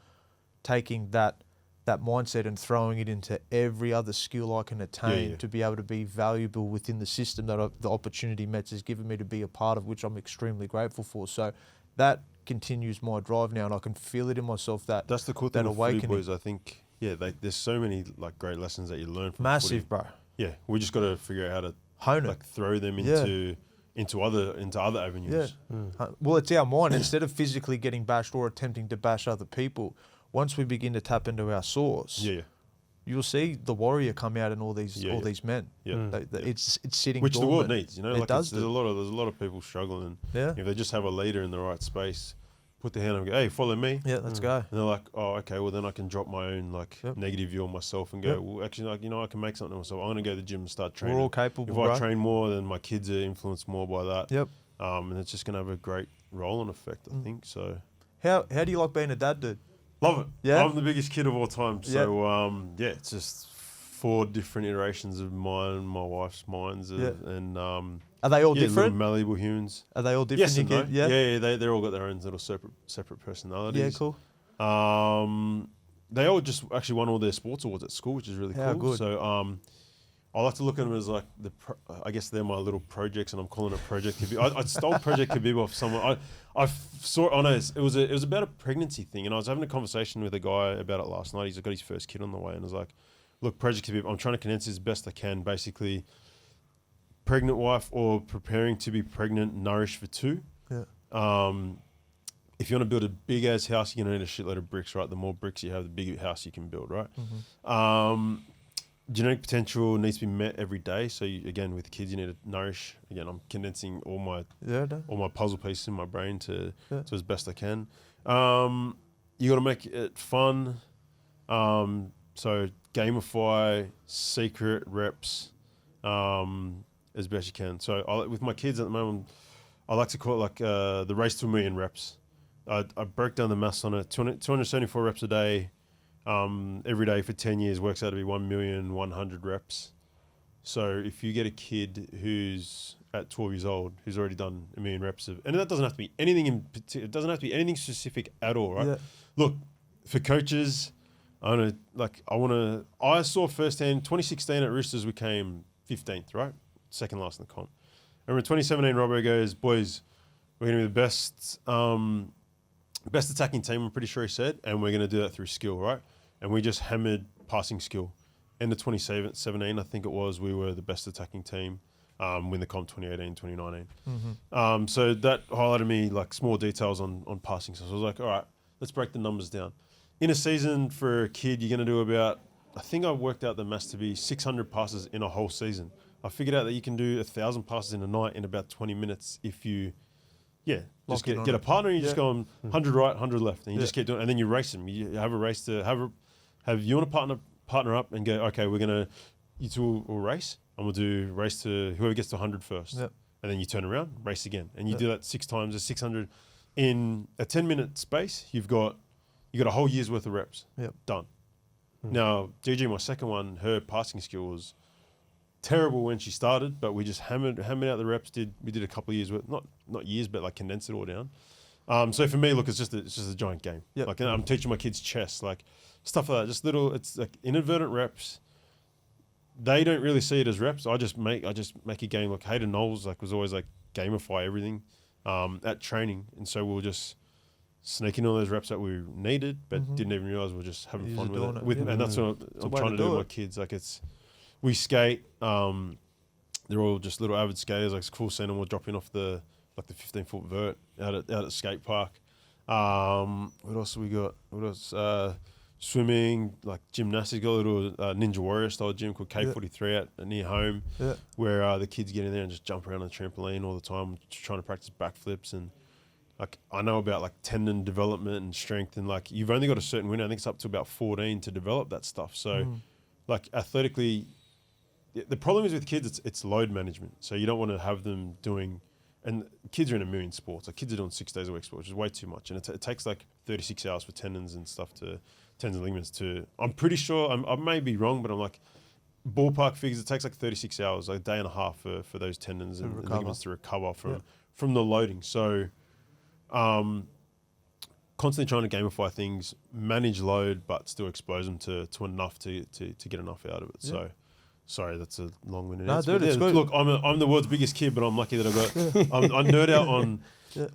taking that mindset and throwing it into every other skill I can attain to be able to be valuable within the system that the opportunity Mets has given me to be a part of, which I'm extremely grateful for. So that continues my drive now, and I can feel it in myself. That's
the cool thing with footy, boys. I think there's so many like great lessons that you learn from
massive,
footy.
bro.
Yeah, we just got to figure out how to
hone
like throw them into other avenues.
Well, it's our mind. Instead of physically getting bashed or attempting to bash other people, once we begin to tap into our source, you'll see the warrior come out in all these men. It's sitting
which
dormant.
the world needs. You know,
it
like
does.
There's a lot of people struggling. Yeah. If they just have a leader in the right space, put their hand up and go, hey, follow me.
Yeah, let's go.
And they're like, oh, okay, well then I can drop my own negative view on myself and go, well, actually, like, you know, I can make something of myself. I'm gonna go to the gym and start training.
We're all capable.
If I train more, then my kids are influenced more by that.
Yep.
And it's just gonna have a great roll-on effect, I think. So.
How do you like being a dad, dude?
Love it.
Yeah.
I'm the biggest kid of all time. So, it's just 4 different iterations of mine, my wife's minds, and
are they all different?
Little malleable humans.
Are they all different?
Yes and no. They're all got their own little separate personalities.
Yeah, cool.
They all just actually won all their sports awards at school, which is really cool.
Good.
So, I like to look at them as like I guess they're my little projects, and I'm calling it Project Khabib. I stole Project Khabib off someone. I saw. Oh no, it was about a pregnancy thing, and I was having a conversation with a guy about it last night. He's got his first kid on the way, and I was like, "Look, Project Khabib. I'm trying to condense it as best I can. Basically, pregnant wife or preparing to be pregnant, nourish for 2.
Yeah.
If you want to build a big ass house, you're gonna need a shitload of bricks, right? The more bricks you have, the bigger house you can build, right?
Mm-hmm.
Genetic potential needs to be met every day. So again, with kids, you need to nourish. Again, I'm condensing all my puzzle pieces in my brain to as best I can. You got to make it fun. So gamify, secret reps, as best you can. So with my kids at the moment, I like to call it like the race to 1 million reps. I broke down the maths on it. 274 reps a day. Every day for 10 years works out to be 1,100,000 reps. So if you get a kid who's at 12 years old, who's already done 1 million reps of, and that doesn't have to be anything it doesn't have to be anything specific at all, right? Yeah. Look, for coaches, I saw firsthand, 2016 at Roosters, we came 15th, right? Second last in the comp. And in 2017, Robbo goes, boys, we're going to be the best attacking team, I'm pretty sure he said, and we're going to do that through skill, right? And we just hammered passing skill. End of 2017, I think it was, we were the best attacking team, win the comp 2018, 2019.
Mm-hmm.
So that highlighted me like small details on passing. So I was like, all right, let's break the numbers down. In a season for a kid, you're going to do about, I think I worked out the maths to be 600 passes in a whole season. I figured out that you can do 1,000 passes in a night in about 20 minutes if you, just get a partner and you just go on 100 right, 100 left, and you just keep doing, and then you race them. You have a race to have you want to partner up and go, okay, you two will race, and we'll do race to whoever gets to 100 first.
Yep.
And then you turn around, race again, and you do that 6 times, a 600 in a 10-minute space. You got a whole year's worth of reps.
Yep.
Done. Now, GG, my second one, her passing skill was terrible when she started, but we just hammered out the reps. We did a couple of years worth, not years, but like condensed it all down. So for me, look, it's just a giant game.
Yep.
Like I'm teaching my kids chess, like stuff like that. Just little, it's like inadvertent reps. They don't really see it as reps. I just make a game. Like Hayden Knowles was always like gamify everything at training, and so we'll just sneak in all those reps that we needed, but didn't even realize we're just having fun with it. And that's what I'm trying to do with my kids. Like we skate. They're all just little avid skaters. Like it's cool seeing them all dropping off the 15-foot vert out at skate park. What else have we got? What else? Swimming, like gymnastics. Got a little Ninja Warrior style gym called K43 out near home, where the kids get in there and just jump around on the trampoline all the time, just trying to practice backflips. And like I know about like tendon development and strength, and like you've only got a certain window. I think it's up to about 14 to develop that stuff. So like athletically, the problem is with kids, it's load management. So you don't want to have them doing, and kids are in a million sports. Like kids are doing 6 days a week sports, which is way too much. And it takes like 36 hours for tendons and stuff tendons and ligaments to, I'm pretty sure, I may be wrong, but I'm like, ballpark figures, it takes like 36 hours, like a day and a half for those tendons and ligaments to recover from the loading. So constantly trying to gamify things, manage load, but still expose them to enough to get enough out of it. Yeah. So, sorry, that's a long-winded answer.
Dude, it's good.
Look, I'm the world's biggest kid, but I'm lucky that I nerd out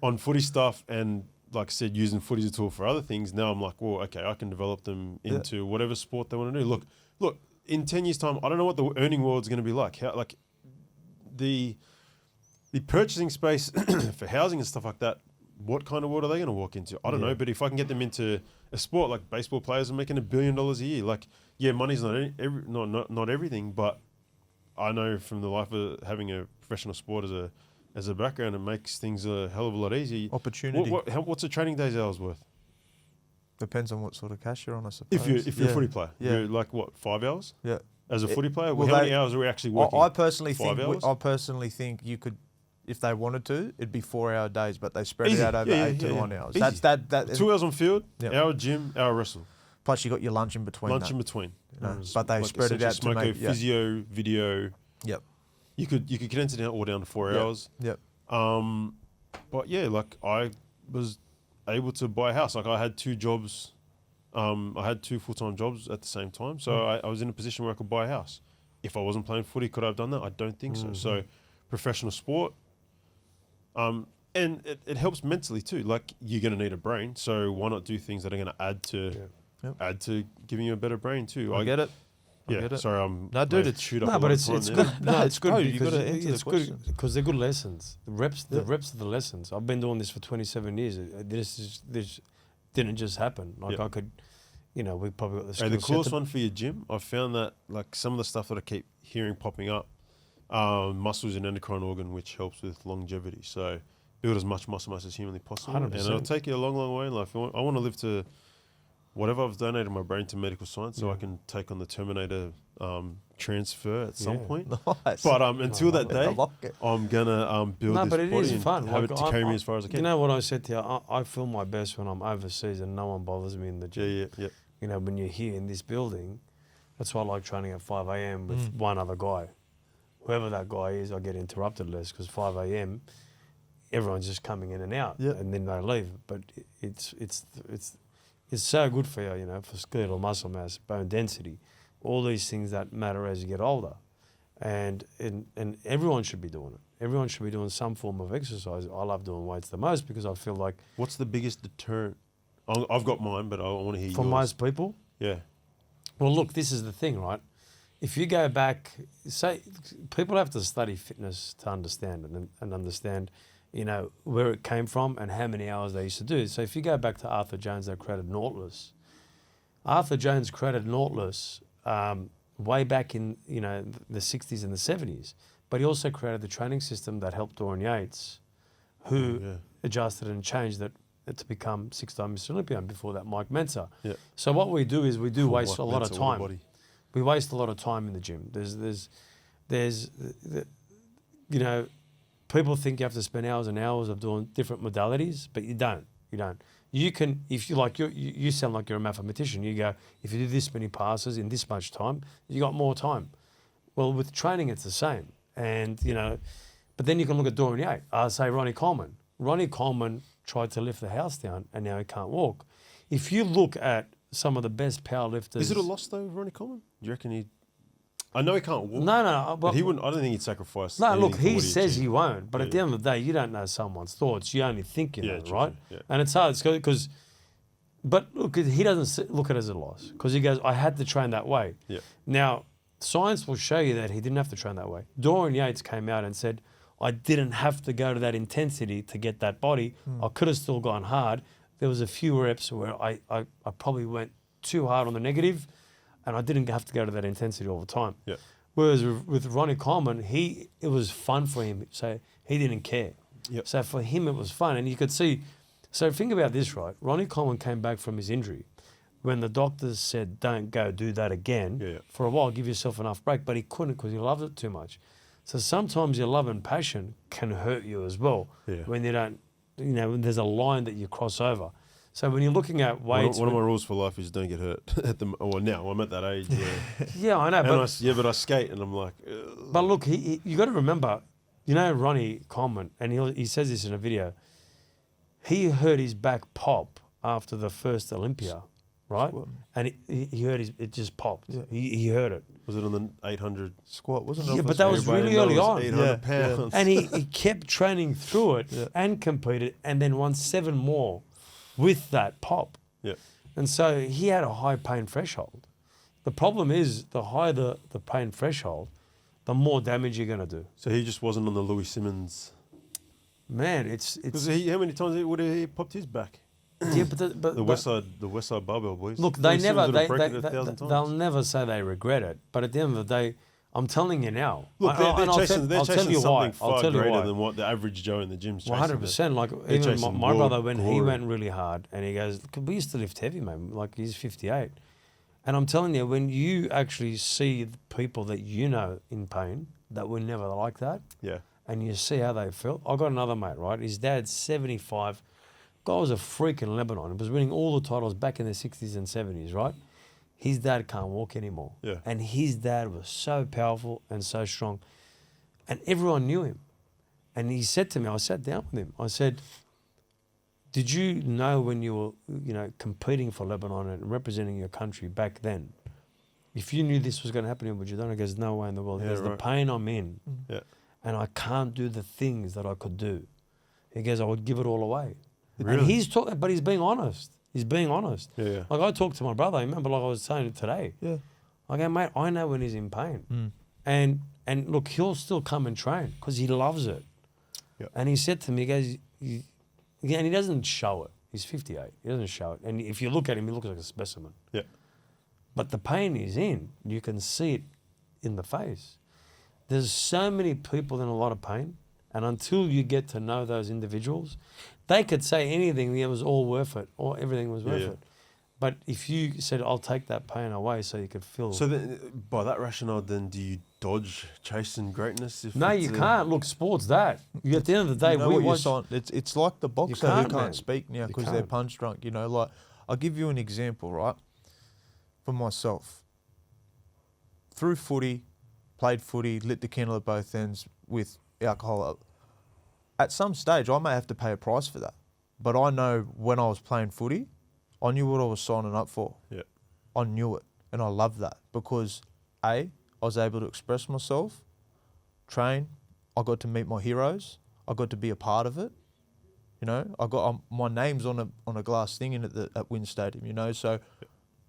on footy stuff, and like I said, using footy as a tool for other things. Now I'm like, well, okay, I can develop them into whatever sport they want to do. Look, in 10 years' time, I don't know what the earning world's going to be like. How, like the purchasing space for housing and stuff like that, what kind of world are they going to walk into? I don't know, but if I can get them into a sport, like baseball players are making $1 billion a year. Like, yeah, money's not everything, but I know from the life of having a professional sport as a background, it makes things a hell of a lot easier.
Opportunity.
What's a training day's hours worth?
Depends on what sort of cash you're on, I suppose.
If you're a footy player, you're like what, 5 hours?
Yeah.
As a footy player, how many hours are we actually working?
I personally think you could, if they wanted to, it'd be 4-hour days, but they spread it out over 8 to 9 hours.
Easy. That's 2 hours on field, hour gym, hour wrestle.
Plus you got your lunch in between.
In between.
You know, but they spread it out to make
physio, video.
Yep.
You could condense it all down to 4 hours.
Yep.
But yeah, like I was able to buy a house. Like I had 2 jobs. I had 2 full-time jobs at the same time. So I was in a position where I could buy a house. If I wasn't playing footy, could I have done that? I don't think so. So professional sport. And it helps mentally too. Like you're going to need a brain. So why not do things that are going to add to giving you a better brain too?
I get it.
Sorry, I'm
no, dude.
It's
good. No, it's good. It's good because they're good lessons. The reps of the lessons. I've been doing this for 27 years. This didn't just happen. Like I could, we probably got the skill
the coolest
set
one for your gym, I've found that like some of the stuff that I keep hearing popping up, muscles and endocrine organ, which helps with longevity. So build as much muscle mass as humanly possible,
100%.
and it'll take you a long, long way in life. I want to live to whatever. I've donated my brain to medical science, so I can take on the Terminator transfer at some point.
Nice.
But until that day, I'm gonna build this body
is
and
fun.
have it to carry me as far as I can.
You know what I said to you? I feel my best when I'm overseas and no one bothers me in the gym.
Yeah.
When you're here in this building, that's why I like training at 5 a.m. with one other guy. Whoever that guy is, I get interrupted less because 5 a.m. everyone's just coming in and out, and then they leave. But it's is so good for you, for skeletal muscle mass, bone density, all these things that matter as you get older. And everyone should be doing it. Everyone should be doing some form of exercise. I love doing weights the most because I feel like...
What's the biggest deterrent? I've got mine, but I want to hear yours.
For most people?
Yeah.
Well, look, this is the thing, right? If you go back, say, people have to study fitness to understand it and understand, where it came from and how many hours they used to do. So if you go back to Arthur Jones that created Nautilus, Arthur Jones created Nautilus way back in, the 60s and the 70s. But he also created the training system that helped Dorian Yates, who adjusted and changed it to become 6-time Mr. Olympia, and before that, Mike Mensa.
Yeah.
So what we do is we do waste a lot of
Mensa,
time.
what a body.
We waste a lot of time in the gym. There's people think you have to spend hours and hours of doing different modalities, but you don't. You can, if you like, you sound like you're a mathematician. You go, if you do this many passes in this much time, you got more time. Well, with training, it's the same. And, but then you can look at Dorian Yates, say Ronnie Coleman. Ronnie Coleman tried to lift the house down and now he can't walk. If you look at some of the best powerlifters...
Is it a loss though, Ronnie Coleman? Do you reckon he... I know he can't walk.
No.
But he wouldn't. I don't think he'd sacrifice.
No, look,
anything for
he
what
says he
achieved.
won't. But at the end of the day, you don't know someone's thoughts. You only think you know,
true,
right?
yeah.
And it's hard because... But look, he doesn't look at it as a loss because he goes, I had to train that way.
Yeah.
Now, science will show you that he didn't have to train that way. Dorian Yates came out and said, I didn't have to go to that intensity to get that body. I could have still gone hard. There was a few reps where I probably went too hard on the negative and I didn't have to go to that intensity all the time.
Yeah.
Whereas with Ronnie Coleman, it was fun for him. So he didn't care.
Yep.
So for him, it was fun. And you could see, so think about this, right? Ronnie Coleman came back from his injury when the doctors said, don't go do that again.
Yeah.
For a while, give yourself enough break. But he couldn't because he loved it too much. So sometimes your love and passion can hurt you as well when you don't, when there's a line that you cross over. So when you're looking at weights...
One of my rules for life is don't get hurt. Now I'm at that age where...
Yeah, I know.
But I skate and I'm like... Ugh.
But look, you got to remember, Ronnie Coleman, and he says this in a video, he heard his back pop after the first Olympia, right?
Squat.
And he heard it just popped. Yeah. He heard it.
Was it on the 800
squat? Wasn't it?
Yeah, but that was really early on.
800 pounds.
And he kept training through it and competed and then won 7 more with that pop.
Yeah.
And so he had a high pain threshold. The problem is the higher the pain threshold, the more damage you're going to do.
So he just wasn't on the Louis Simmons.
Man, it's
How many times would he popped his back?
yeah, but
The West Side Barbell Boys.
look,
Louis Simmons would have broken it 1,000 times.
they'll never say they regret it. But at the end of the day, I'm telling you now.
Look, they're chasing something
I'll
far
tell you
greater
why.
than what the average Joe in the gym's chasing.
100%. Like
They're
even
chasing
my brother, when he
glory.
went really hard, and he goes, we used to lift heavy, man. Like he's 58, and I'm telling you, when you actually see the people that you know in pain that were never like that,
Yeah.
and you see how they felt. I got another mate, right? His dad's 75. Guy was a freak in Lebanon. He was winning all the titles back in the 60s and 70s, right? His dad can't walk anymore.
Yeah.
And his dad was so powerful and so strong. And everyone knew him. And he said to me, I sat down with him. I said, did you know when you were, competing for Lebanon and representing your country back then, if you knew this was going to happen to you, would you done it? He goes, no way in the world. He goes, the pain I'm in, and I can't do the things that I could do. He goes, I would give it all away.
Really?
And he's talking, but he's being honest. He's being honest.
Yeah.
Like I talked to my brother. I remember, like I was saying today.
Yeah.
I go, mate, I know when he's in pain, and look, he'll still come and train because he loves it.
Yep.
And he said to me, he goes, and he doesn't show it. He's 58. He doesn't show it. And if you look at him, he looks like a specimen.
Yeah.
But the pain he's in, you can see it in the face. There's so many people in a lot of pain, and until you get to know those individuals, they could say anything, it was all worth it, or everything was worth it. But if you said, I'll take that pain away so you could feel...
So then, by that rationale, then do you dodge chasing greatness?
No, you can't. Look, sport's that. You, at the end of the day,
You know
we
what
watch...
it's like the boxer
can't,
who can't
man.
speak now
You
because they're
can't.
punch drunk. Like I'll give you an example, right? For myself, through footy, played footy, lit the candle at both ends with alcohol. At some stage, I may have to pay a price for that. But I know when I was playing footy, I knew what I was signing up for.
Yeah.
I knew it, and I love that because I was able to express myself, train. I got to meet my heroes. I got to be a part of it. You know, I got my name's on a glass thing at Wynn Stadium. You know, so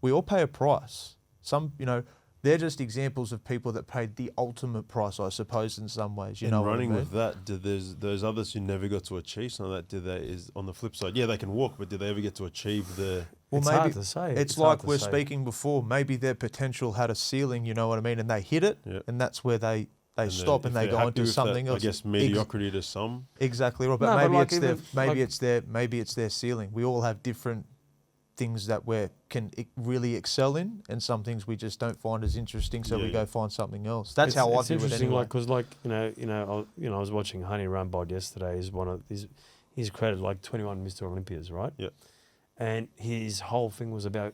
we all pay a price. Some, you know, they're just examples of people that paid the ultimate price, I suppose, in some ways. You know,
running
what I mean?
with that, do those others who never got to achieve some of that? Do they is on the flip side? Yeah, they can walk, but do they ever get to achieve the?
Well,
It's
maybe
hard to say.
It's
hard
like
to
we're
say.
speaking before. Maybe their potential had a ceiling. You know what I mean? And they hit it,
Yeah.
and that's where they
And
stop
if
and they
they're
go
happy
into
with
something
that,
else.
I guess mediocrity to some.
Exactly right. But
No, but
maybe
like
it's their
even,
maybe it's their ceiling. We all have different things that we can really excel in, and some things we just don't find as interesting. So we
Yeah.
go find something else. That's how I
it's
do it
interesting,
anyway.
like because I was watching Honey Rambod yesterday. He's one of these. He's created like 21 Mr. Olympias, right?
Yeah.
And his whole thing was about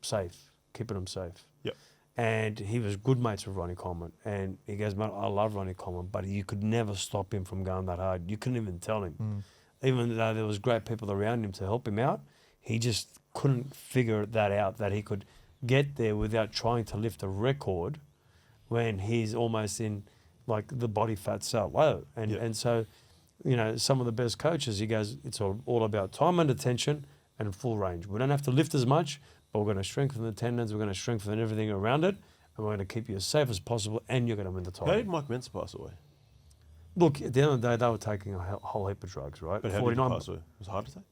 safe, keeping them safe.
Yep.
And he was good mates with Ronnie Coleman. And he goes, man, I love Ronnie Coleman, but you could never stop him from going that hard. You couldn't even tell him. Even though there was great people around him to help him out, he just couldn't figure that out, that he could get there without trying to lift a record when he's almost in, like, the body fat so low. And
Yeah.
and so, you know, some of the best coaches, he goes, it's all about time and attention and full range. We don't have to lift as much, but we're going to strengthen the tendons, we're going to strengthen everything around it, and we're going to keep you as safe as possible, and you're going to win the
How
title.
did Mike Mensah pass away?
Look, at the end of the day, they were taking a whole heap of drugs, right?
But how did he pass away? Was it a heart attack?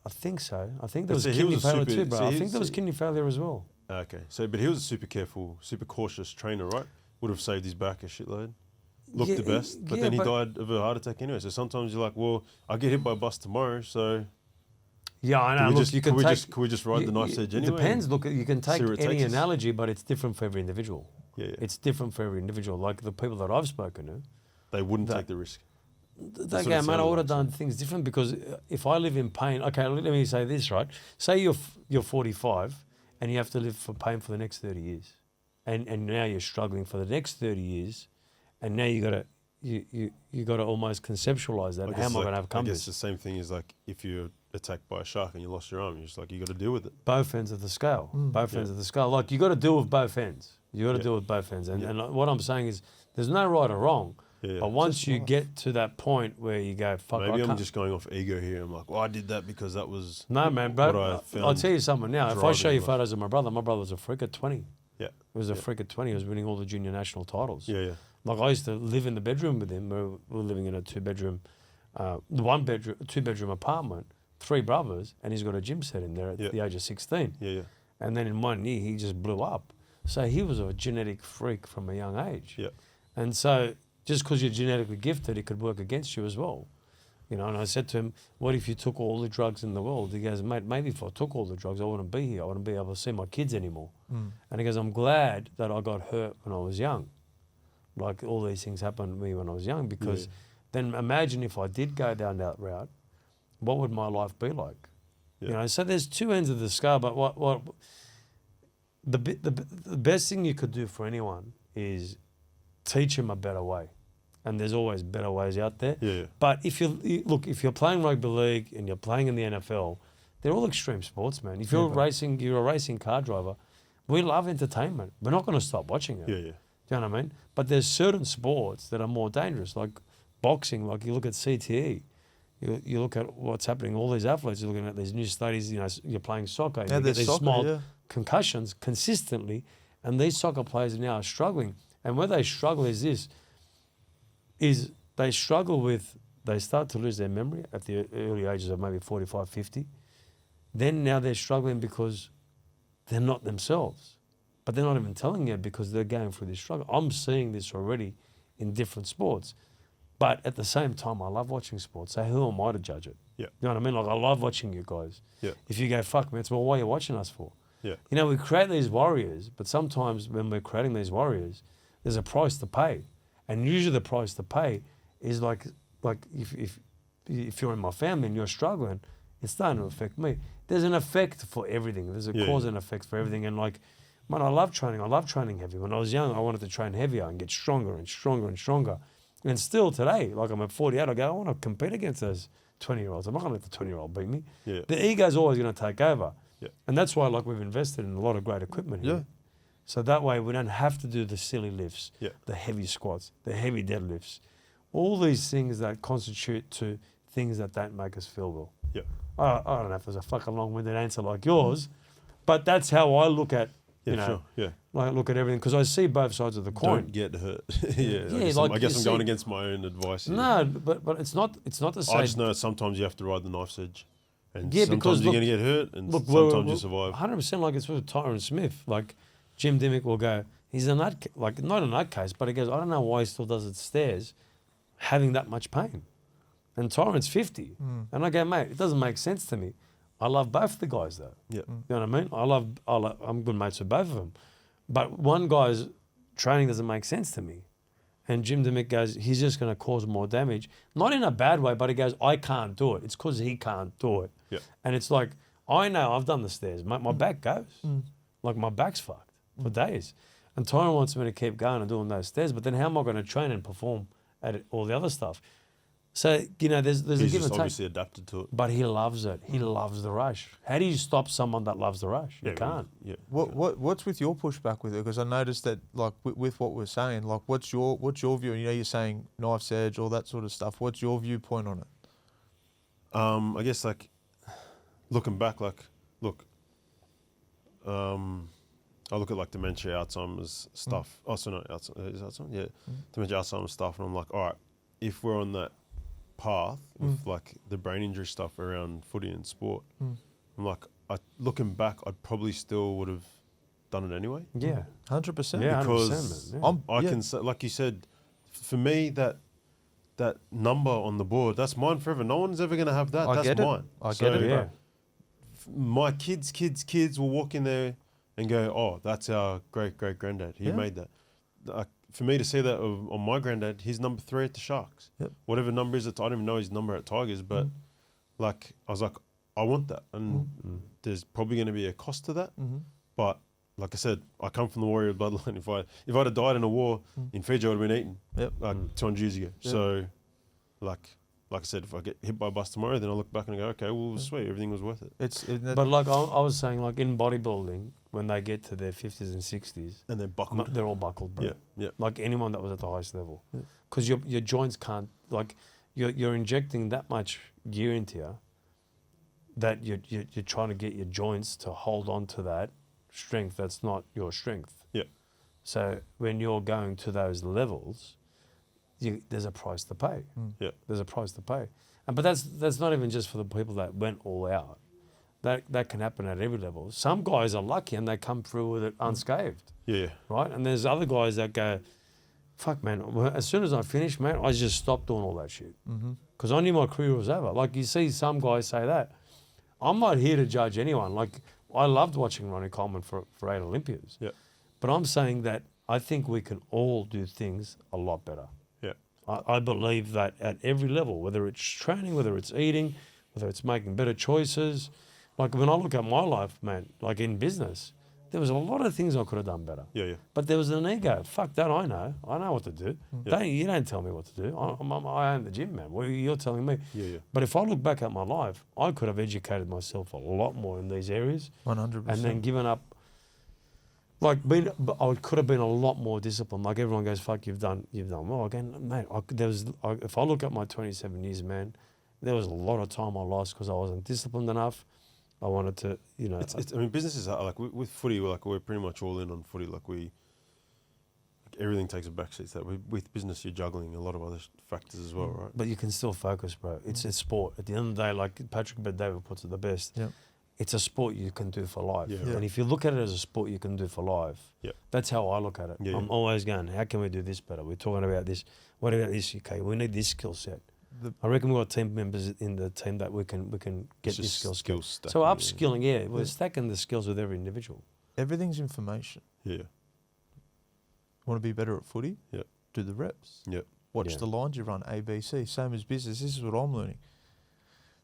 I think so. I think there
But
was
see, he
kidney
was a
failure
super-
too, bro.
see,
I
he-
think there was
see-
kidney failure as well.
Okay, so but he was a super careful, super cautious trainer, right? Would have saved his back a shitload. Looked the best, but then he died of a heart attack anyway. So sometimes you're like, well, I get hit by a bus tomorrow, so
Yeah, I know.
can we
Look,
just
you
can
can
we
take.
just can we just ride the knife's edge anyway?
It depends. Look, you can take
see where it
any
takes us?
analogy, but it's different for every individual.
Yeah.
It's different for every individual. Like the people that I've spoken to,
They wouldn't
that-
take the risk.
they
what
go,
it
man, I
sounded
would have
like,
done things different because if I live in pain, okay, let me say this, right? Say you're 45 and you have to live for pain for the next 30 years, and now you're struggling for the next 30 years, and now you got to almost conceptualize that.
I
How
guess
am I
like-
going to overcome
I guess
this?
the same thing is like if you're attacked by a shark and you lost your arm, you're just like you got to deal with it.
Both ends of the scale. Both
Yeah.
ends of the scale. Like you got to deal with both ends. You got to
Yeah.
deal with both ends. And,
Yeah.
and what I'm saying is, there's no right or wrong.
Yeah.
But once
Just
you
life.
get to that point where you go, fuck, I
Maybe I'm
can't.
just going off ego here. I'm like, well, I did that because that was
No, man,
what I
bro. I'll
found
tell you something now. If I show
driving
you
life.
photos of my brother was a freak at 20.
Yeah.
He was a freak at 20. He was winning all the junior national titles.
Yeah, yeah.
Like I used to live in the bedroom with him. We were living in a two-bedroom apartment, 3 brothers, and he's got a gym set in there at
Yeah.
the age of 16.
Yeah, yeah.
And then in 1 year, he just blew up. So he was a genetic freak from a young age.
Yeah.
And so just because you're genetically gifted, it could work against you as well. You know, and I said to him, what if you took all the drugs in the world? He goes, mate, maybe if I took all the drugs, I wouldn't be here. I wouldn't be able to see my kids anymore. And he goes, I'm glad that I got hurt when I was young. Like all these things happened to me when I was young, because then imagine if I did go down that route, what would my life be like?
Yeah.
You know, so there's 2 ends of the scale, but what the best thing you could do for anyone is teach them a better way. And there's always better ways out there.
Yeah, yeah.
But if if you're playing rugby league and you're playing in the NFL, they're all extreme sports, man. If you're you're a racing car driver, we love entertainment. We're not going to stop watching it.
Yeah, yeah.
Do you know what I mean? But there's certain sports that are more dangerous, like boxing. Like you look at CTE, you look at what's happening. All these athletes, you're looking at these new studies. You know, you're playing soccer.
Yeah,
you get
there's
these
soccer,
small
yeah.
concussions consistently, and these soccer players now are struggling. And where they struggle is they struggle with, they start to lose their memory at the early ages of maybe 45, 50. Then now they're struggling because they're not themselves. But they're not even telling you because they're going through this struggle. I'm seeing this already in different sports. But at the same time, I love watching sports. So who am I to judge it?
Yeah.
You know what I mean? Like I love watching you guys.
Yeah.
If you go, fuck man, it's well, what are you watching us for?
Yeah.
You know, we create these warriors, but sometimes when we're creating these warriors, there's a price to pay. And usually the price to pay is like if you're in my family and you're struggling, it's starting to affect me. There's an effect for everything. There's a cause and effect for everything. And like, man, I love training. I love training heavy. When I was young, I wanted to train heavier and get stronger and stronger and stronger. And still today, like I'm at 48, I go, I want to compete against those 20-year-olds. I'm not going to let the 20-year-old beat me.
Yeah.
The ego's always going to take over.
Yeah.
And that's why like we've invested in a lot of great equipment here.
Yeah.
So that way we don't have to do the silly lifts,
Yeah.
the heavy squats, the heavy deadlifts, all these things that constitute to things that don't make us feel well.
Yeah.
I don't know if there's a fucking long-winded answer like yours, but that's how I look at,
Yeah,
you know,
sure. Yeah.
like look at everything because I see both sides of the coin.
Don't get hurt. yeah.
like
I guess
you
I'm going
see-
against my own advice here.
No, but it's not the same.
I just know sometimes you have to ride the knife's edge. And
Yeah,
sometimes
because
you're
look-
going to get hurt and
Look,
sometimes you survive.
100% like it's with Tyron Smith. Like Jim Dimmick will go, he's a nut, like not a nutcase, but he goes, I don't know why he still does it stairs, having that much pain. And Tyron's 50. And I go, mate, it doesn't make sense to me. I love both the guys though.
Yeah.
You know what I mean? I'm good mates with both of them. But one guy's training doesn't make sense to me. And Jim Dimmick goes, he's just going to cause more damage. Not in a bad way, but he goes, I can't do it. It's because he can't do it.
Yeah.
And it's like, I know I've done the stairs. My back goes. Like my back's fucked for days. And Tyron wants me to keep going and doing those stairs, but then how am I going to train and perform at it, all the other stuff? So, you know, there's
He's
a give
just
and take.
obviously adapted to it.
But he loves it. He loves the rush. How do you stop someone that loves the rush? You can't.
Yeah.
What's with your pushback with it? Because I noticed that, like, with what we're saying, like, what's your view? You know, you're saying knife's edge, all that sort of stuff. What's your viewpoint on it?
I guess like looking back, like look, I look at like dementia, Alzheimer's stuff. Oh, so no, Alzheimer's, is Alzheimer's? Yeah, dementia, Alzheimer's stuff, and I'm like, all right, if we're on that path with like the brain injury stuff around footy and sport, I'm like, looking back, I probably still would have done it anyway.
Yeah.
100%.
Yeah,
Because
100%, man.
I can say, like you said, for me that number on the board, that's mine forever. No one's ever gonna have that.
I
That's
get it.
mine.
I
So,
get it,
Yeah.
my kids will walk in there and go, oh, that's our great granddad. He
Yeah.
made that. For me to see that on my granddad, he's number 3 at the Sharks.
Yep.
Whatever number is it, I don't even know his number at Tigers, but like I was like, I want that, and there's probably going to be a cost to that. But like I said, I come from the warrior bloodline. If I'd have died in a war in Fiji, I would have been eaten
Yep.
like 200 years ago.
Yep.
So, like I said, if I get hit by a bus tomorrow, then I look back and I go, okay, well, sweet, everything was worth it.
But like I was saying, like in bodybuilding, when they get to their 50s and 60s,
And they're buckled.
they're all buckled, bro.
Yeah, yeah.
Like anyone that was at the highest level. Because your joints can't, like, you're injecting that much gear into you that you're trying to get your joints to hold on to that strength that's not your strength.
Yeah.
So when you're going to those levels, there's a price to pay.
Yeah.
There's a price to pay. But that's not even just for the people that went all out. That can happen at every level. Some guys are lucky and they come through with it unscathed,
Yeah.
right? And there's other guys that go, fuck, man, as soon as I finish, man, I just stopped doing all that shit. Because I knew my career was over. Like you see some guys say that. I'm not here to judge anyone. Like I loved watching Ronnie Coleman for 8 Olympias.
Yeah.
But I'm saying that I think we can all do things a lot better.
Yeah.
I believe that at every level, whether it's training, whether it's eating, whether it's making better choices. Like when I look at my life, man, like in business, there was a lot of things I could have done better.
Yeah, yeah.
But there was an ego. Fuck that, I know. I know what to do.
Yeah.
You don't tell me what to do. I own the gym, man. Well, you're telling me.
Yeah, yeah.
But if I look back at my life, I could have educated myself a lot more in these areas
100%.
and then given up. Like I could have been a lot more disciplined. Like everyone goes, "Fuck, you've done well." Again, mate. If I look at my 27 years, man, there was a lot of time I lost because I wasn't disciplined enough. I wanted to, you know.
I mean, businesses are like with footy. We're pretty much all in on footy. Like everything takes a backseat. So with business, you're juggling a lot of other factors as well, right?
But you can still focus, bro. It's sport. At the end of the day, like Patrick Bet-David puts it the best.
Yep.
It's a sport you can do for life.
Yeah.
And if you look at it as a sport you can do for life,
Yep.
that's how I look at it.
Yeah,
I'm
yeah.
always going, how can we do this better? We're talking about this. What about this? Okay, we need this skill set. I reckon we've got team members in the team that we can get
It's
this
just
skill set.
stacking,
So
yeah.
upskilling, yeah, we're stacking the skills with every individual.
Everything's information.
Yeah.
Want to be better at footy?
Yep.
Do the reps.
Yep.
Watch
Yeah.
the lines you run, A, B, C. Same as business. This is what I'm learning.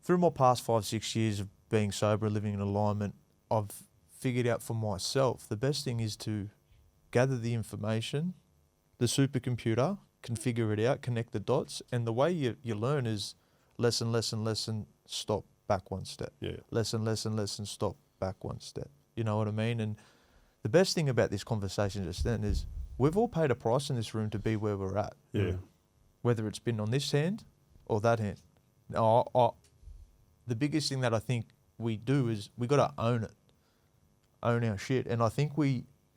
Through my past 5-6 years of being sober, living in alignment, I've figured out for myself the best thing is to gather the information, the supercomputer, can figure it out, connect the dots, and the way you learn is lesson, lesson, lesson, stop, back one step.
Yeah.
Lesson, lesson, lesson, stop, back one step. You know what I mean? And the best thing about this conversation just then is we've all paid a price in this room to be where we're at.
Yeah.
Whether it's been on this hand or that hand. The biggest thing that I think we do is we got to own it. Own our shit. And I think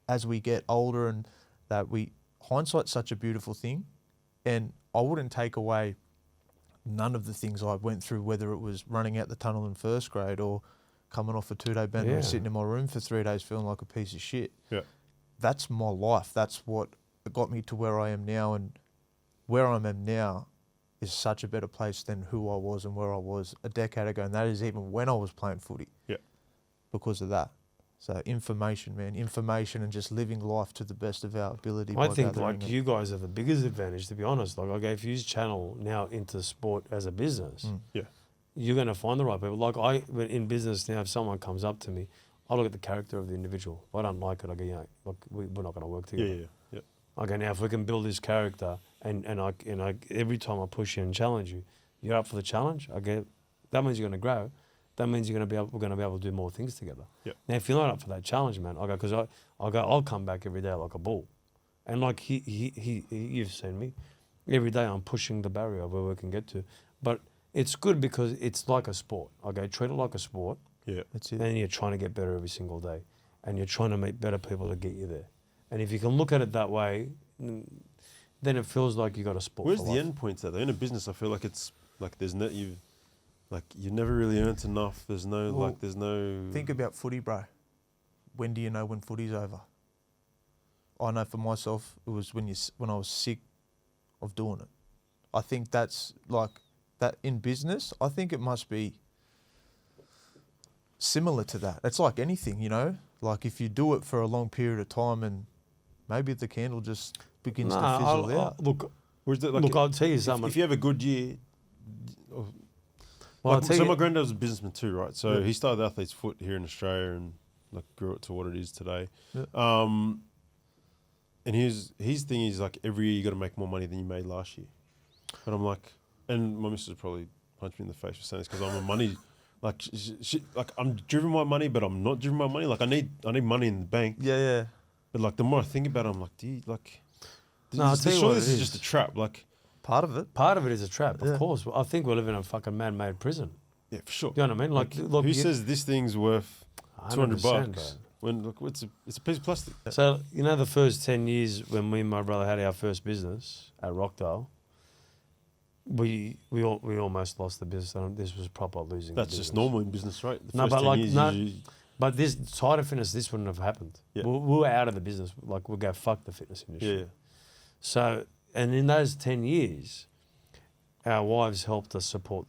as we get older and hindsight's such a beautiful thing. And I wouldn't take away none of the things I went through, whether it was running out the tunnel in first grade or coming off a 2-day bender and sitting in my room for 3 days feeling like a piece of shit.
Yeah.
That's my life. That's what got me to where I am now. And where I am now is such a better place than who I was and where I was a decade ago. And that is even when I was playing footy.
Yeah.
Because of that. So information, man. Information and just living life to the best of our ability.
I think you guys have the biggest advantage, to be honest. Like, okay, if you channel now into sport as a business, you're going to find the right people. Like in business now, if someone comes up to me, I look at the character of the individual. If I don't like it, I go, look, we're not going to work together.
Yeah.
Okay, now if we can build this character, and I every time I push you and challenge you, you're up for the challenge. Okay, that means you're going to grow. That means we're going to be able to do more things together.
Yep.
Now, if you're not up for that challenge, man, I'll come back every day like a bull, and like you've seen me, every day I'm pushing the barrier of where we can get to. But it's good because it's like a sport. Okay, treat it like a sport.
Yeah,
that's it.
And you're trying to get better every single day, and you're trying to meet better people to get you there. And if you can look at it that way, then it feels like you got a sport.
Where's
for
the
life.
end point at? In a business, I feel like it's like there's no you've never really earned enough. There's no
Think about footy, bro. When do you know when footy's over? I know for myself, it was when I was sick of doing it. I think that's like that in business. I think it must be similar to that. It's like anything, you know. Like if you do it for a long period of time, and maybe the candle just begins to fizzle out.
Look,
like
I'll tell you something.
If you have a good year.
Well,
My granddad was a businessman too, right? So he started Athlete's Foot here in Australia and like grew it to what it is today.
Yeah.
And his thing is like every year you got to make more money than you made last year. But I'm like, and my missus would probably punch me in the face for saying this because I'm a money, like I'm driven by money, but I'm not driven by money. Like I need money in the bank.
Yeah.
But like the more I think about it, I'm like, do you like?
No, I'll tell you what
this
it
is
is.
just a trap. Like
Part of it.
Part of it is a trap,
Yeah.
of course. I think we live in a fucking man-made prison.
yeah, for sure.
You know what I mean? Like, look,
who says this thing's worth 200
$100,
bucks? When look, it's a piece of plastic.
So, you know, the first 10 years when me and my brother had our first business at Rockdale, we almost lost the business. This was proper losing.
That's
the
just
business.
normal in business, right? The
No,
first
but
10
like,
years
no,
usually-
but this side of fitness, this wouldn't have happened.
Yeah.
We were out of the business. Like, we'd go, fuck the fitness industry.
yeah.
So, and in those 10 years, our wives helped us support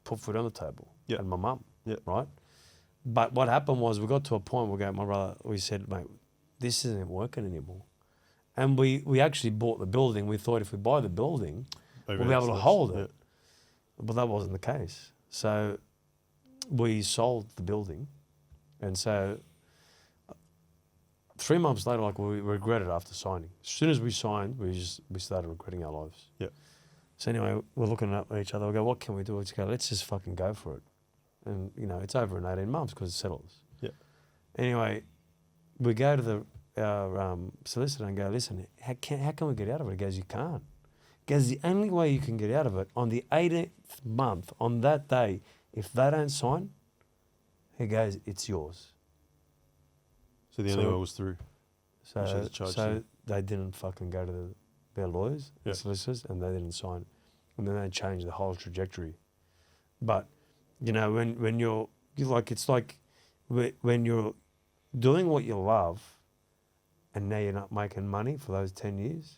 put food on the table.
Yeah.
And my mum.
Yeah.
Right? But what happened was we got to a point where my brother, we said, mate, this isn't working anymore. And we actually bought the building. We thought if we buy the building, we'll be able to hold it. But that wasn't the case. So we sold the building. And so 3 months later, like we regretted after signing. As soon as we signed, we started regretting our lives.
Yeah.
So anyway, we're looking at each other. We go, what can we do? Let's go, let's just fucking go for it. And, you know, it's over in 18 months because it settles.
Yeah.
Anyway, we go to our solicitor and go, listen, how can we get out of it? He goes, you can't. He goes, the only way you can get out of it, on the 18th month, on that day, if they don't sign, he goes, it's yours.
So the only way was through.
So they didn't fucking go to their lawyers, the solicitors, and they didn't sign. And then they changed the whole trajectory. But, you know, when you're like, it's like when you're doing what you love and now you're not making money for those 10 years,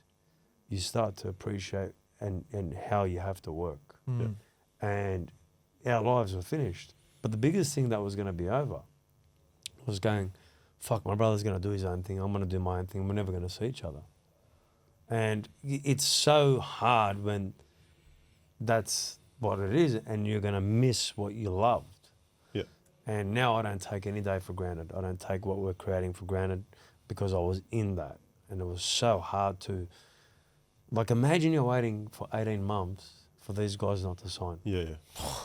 you start to appreciate and how you have to work.
Mm.
And our lives were finished. But the biggest thing that was going to be over was going, fuck, my brother's going to do his own thing, I'm going to do my own thing, we're never going to see each other. And it's so hard when that's what it is and you're going to miss what you loved.
Yeah.
And now I don't take any day for granted. I don't take what we're creating for granted because I was in that. And it was so hard to, like, imagine you're waiting for 18 months for these guys not to sign.
Yeah.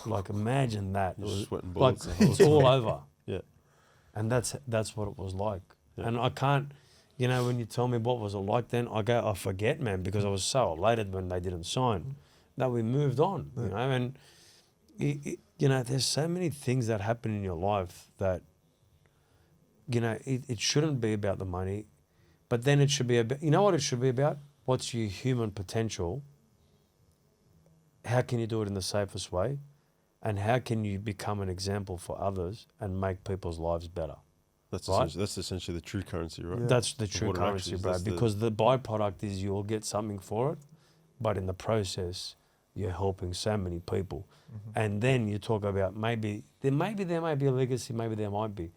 Like imagine that.
You're sweating
Like
bullets the whole
it's all over.
Yeah.
And that's what it was like.
Yeah.
And I can't, you know, when you tell me what was it like then, I forget, man, because I was so elated when they didn't sign. That we moved on, you know, and you know, there's so many things that happen in your life that, you know, it shouldn't be about the money, but then it should be about, you know what it should be about? What's your human potential? How can you do it in the safest way? And how can you become an example for others and make people's lives better?
That's
right?
essentially the true currency, right?
Yeah.
That's the
Of
true
what it
currency,
actually is.
bro.
That's
Because the byproduct is you'll get something for it, but in the process, you're helping so many people. And then you talk about maybe there may be a legacy, maybe there might be,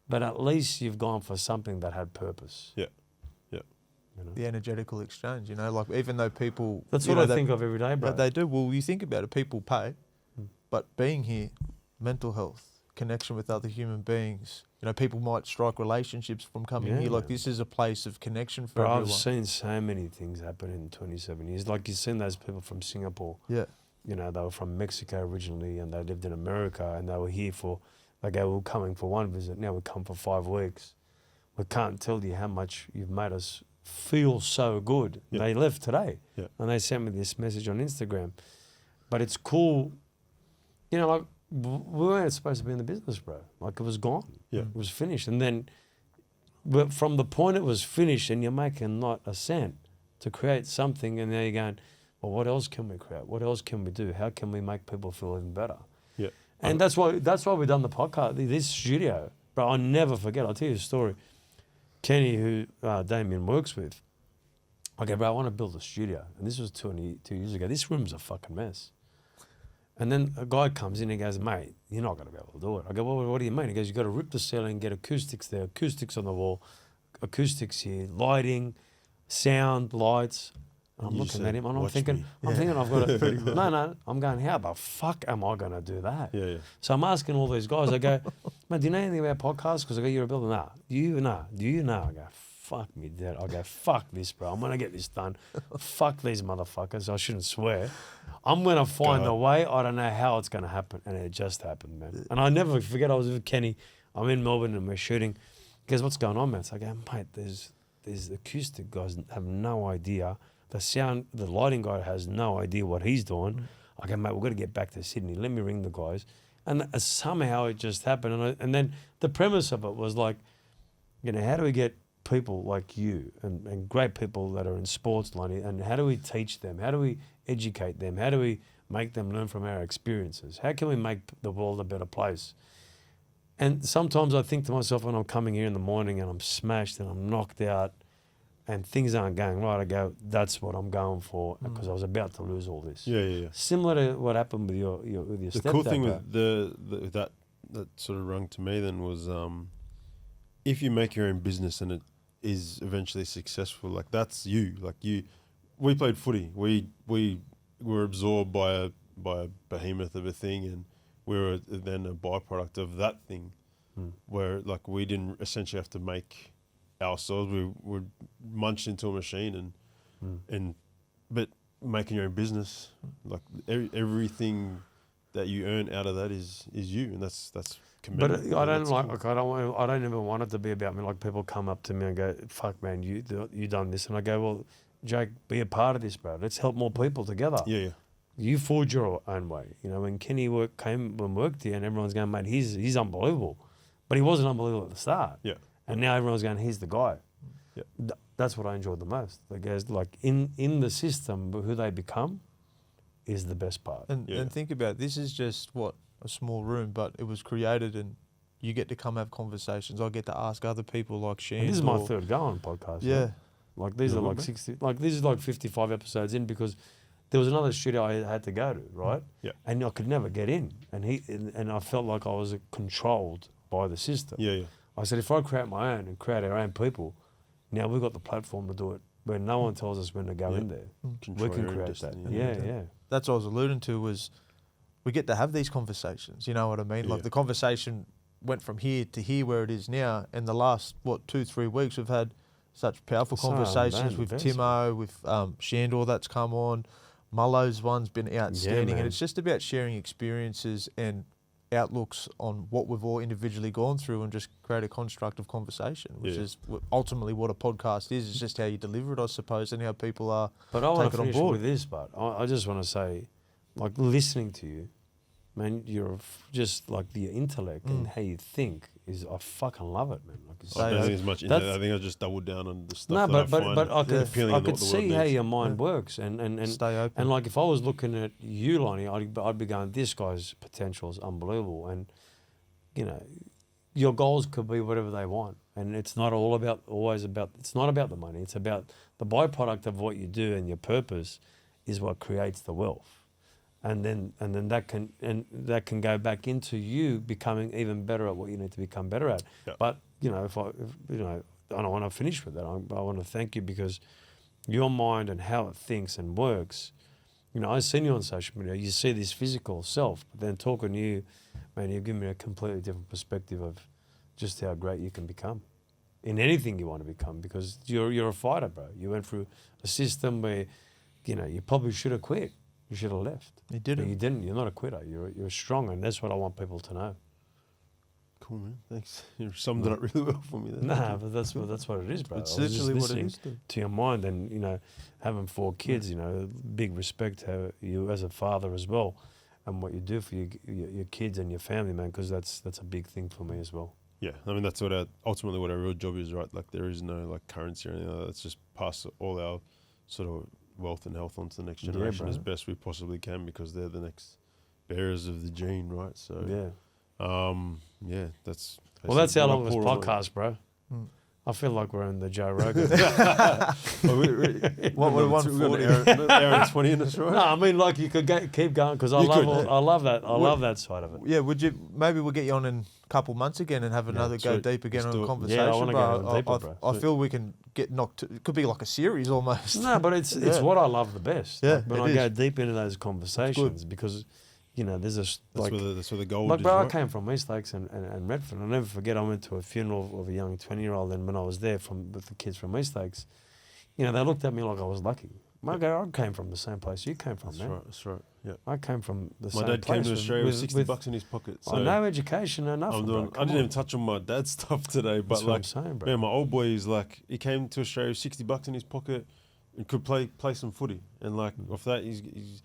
but at least you've gone for something that had purpose.
Yeah.
You know?
The energetical exchange, you know, like even though people...
That's
you
what
know,
I think of every day, bro.
But they do. Well, you think about it, people pay, but being here, mental health, connection with other human beings, you know, people might strike relationships from coming here. Like
man.
this is a place of connection for
Bro,
everyone.
I've seen so many things happen in 27 years. Like you've seen those people from Singapore.
Yeah.
You know, they were from Mexico originally and they lived in America and they were here for, like they were coming for one visit. Now we come for 5 weeks. We can't tell you how much you've made us feel so good.
Yeah.
They left today.
Yeah.
And they sent me this message on Instagram. But it's cool. You know, like we weren't supposed to be in the business, bro. Like it was gone.
Yeah.
It was finished. And then but from the point it was finished and you're making not a cent to create something and now you're going, well, what else can we create? What else can we do? How can we make people feel even better?
Yeah.
And that's why we've done the podcast, this studio. Bro, I'll never forget. I'll tell you a story. Kenny, who Damien works with, okay, bro, I want to build a studio. And this was 22 years ago. This room's a fucking mess. And then a guy comes in and goes, mate, you're not going to be able to do it. I go, well, what do you mean? He goes, you've got to rip the ceiling, get acoustics there, acoustics on the wall, acoustics here, lighting, sound, lights. And I'm
You
looking
said,
at him and I'm
"Watch
thinking,
me."
I've got to, no, I'm going, how the fuck am I going to do that?
Yeah.
So I'm asking all these guys, I go, man, do you know anything about podcasts? Because I go, you're a builder. Nah. Do you know? I go, fuck me, Dad. I go, fuck this, bro. I'm going to get this done. Fuck these motherfuckers. I shouldn't swear. I'm going to find a way. I don't know how it's going to happen. And it just happened, man. And I never forget, I was with Kenny. I'm in Melbourne and we're shooting. He goes, what's going on, man? So I go, mate, there's acoustic guys have no idea. The lighting guy has no idea what he's doing. I go, mate, we've got to get back to Sydney. Let me ring the guys. And somehow it just happened. And then the premise of it was like, you know, how do we get people like you and great people that are in sports, Lonnie, and how do we teach them? How do we educate them? How do we make them learn from our experiences? How can we make the world a better place? And sometimes I think to myself when I'm coming here in the morning and I'm smashed and I'm knocked out and things aren't going right, I go, that's what I'm going for because I was about to lose all this.
Yeah.
Similar to what happened with your
The
stepdad.
cool thing
bro.
with that sort of rung to me then was if you make your own business and it is eventually successful, like that's you. Like we played footy. We were absorbed by a behemoth of a thing, and we were then a byproduct of that thing, where like we didn't essentially have to make ourselves. We were munched into a machine, but making your own business, like everything that you earn out of that is you, and that's commendable.
But I don't
That's
like.
cool.
I don't ever want it to be about me. Like people come up to me and go, "Fuck, man, you done this," and I go, "Well, Jake, be a part of this, bro. Let's help more people together."
Yeah.
You forge your own way. You know, when Kenny worked here, and everyone's going, "Mate, he's unbelievable," but he wasn't unbelievable at the start.
Yeah.
And now everyone's going, "He's the guy."
Yeah.
That's what I enjoyed the most. The guys, like in the system, but who they become is the best part.
And think about it, this is just a small room, but it was created and you get to come have conversations. I get to ask other people like Shane.
And this is my third go on podcast.
Yeah.
Right? Like these are like 60. Like this is like 55 episodes in because there was another studio I had to go to, right?
Yeah.
And I could never get in, and I felt like I was controlled by the system.
Yeah.
I said, if I create my own and create our own people, now we've got the platform to do it where no one tells us when to go in there.
Control
We can
your own
create that.
destiny.
Yeah.
That's what I was alluding to was we get to have these conversations. You know what I mean?
Yeah.
Like the conversation went from here to here where it is now. In the last, 2-3 weeks, we've had such powerful
So
conversations
amazing,
with
very
Timo, with Shandor that's come on, Mullo's one's been outstanding,
man.
and it's just about sharing experiences and outlooks on what we've all individually gone through and just create a constructive conversation, which is ultimately what a podcast is. It's just how you deliver it, I suppose, and how people are
But I want
take
to
it on
finish
board.
with this, but I just want to say, like, listening to you, man, just like the intellect and how you think is, I fucking love it, man. Like, it's
I don't
So,
think there's much. I think I just doubled down on the stuff
no,
that
but
I find
but I could
appealing
I
and
could
what the world
see how
needs.
your mind works, and
Stay open.
and like if I was looking at you, Lonnie, I'd be going, this guy's potential is unbelievable, and you know, your goals could be whatever they want, and it's not always about. It's not about the money. It's about the byproduct of what you do, and your purpose is what creates the wealth. And then that can go back into you becoming even better at what you need to become better at.
Yeah.
But you know, I don't want to finish with that. I want to thank you because your mind and how it thinks and works. You know, I've seen you on social media. You see this physical self, but then talking to you, man, you've given me a completely different perspective of just how great you can become in anything you want to become. Because you're a fighter, bro. You went through a system where, you know, you probably should have quit. You should have left.
You didn't.
But you didn't. You're not a quitter. You're strong, and that's what I want people to know.
Cool, man. Thanks. You summed it up really well for me there.
Nah, but that's what it is, bro.
It's
I was just
literally what it
listening
is, dude.
to your mind, and you know, having 4 kids, you know, big respect to you as a father as well, and what you do for your kids and your family, man, because that's a big thing for me as well.
Yeah, I mean that's ultimately what our real job is, right? Like there is no like currency or anything like that. It's just pass all our sort of wealth and health onto the next
Yeah,
generation
bro.
as best we possibly can because they're the next bearers of the gene, right? So
Yeah.
that's
Well, that's how long this
pour all
podcast, bro.
Mm.
I feel like we're in the Joe Rogan.
What we're 140.
An hour and 20 in this, right?
No, I mean, like you could keep going because I
You
love
could.
I love that. I love that side of it.
Yeah, would you? Maybe we'll get you on in a couple months again and have another go
sweet.
deep again
Let's
on
do
a
it.
conversation.
Yeah, I wanna go
bro.
deeper, bro.
I feel we can get knocked. It could be like a series almost.
No, but it's
Yeah.
what I love the best.
Yeah,
Like, when
it
I
is.
go deep into those conversations because, you know, there's a like.
That's where the gold
Like,
is,
bro, I
right?
came from East Lakes and Redfern. I'll never forget, I went to a funeral of a young 20-year-old, and when I was there with the kids from East Lakes, you know, they looked at me like I was lucky. I came from the same place you came from,
That's
man.
right, that's right. Yeah.
I came from the
My
same
dad came
place
to Australia with $60 in his pocket. So
no education or nothing, bro.
I
Come
didn't
on.
even touch on my dad's stuff today, but
That's what I'm
like,
saying, bro.
man, my old boy is like, he came to Australia with $60 in his pocket and could play some footy. And like, off that, he's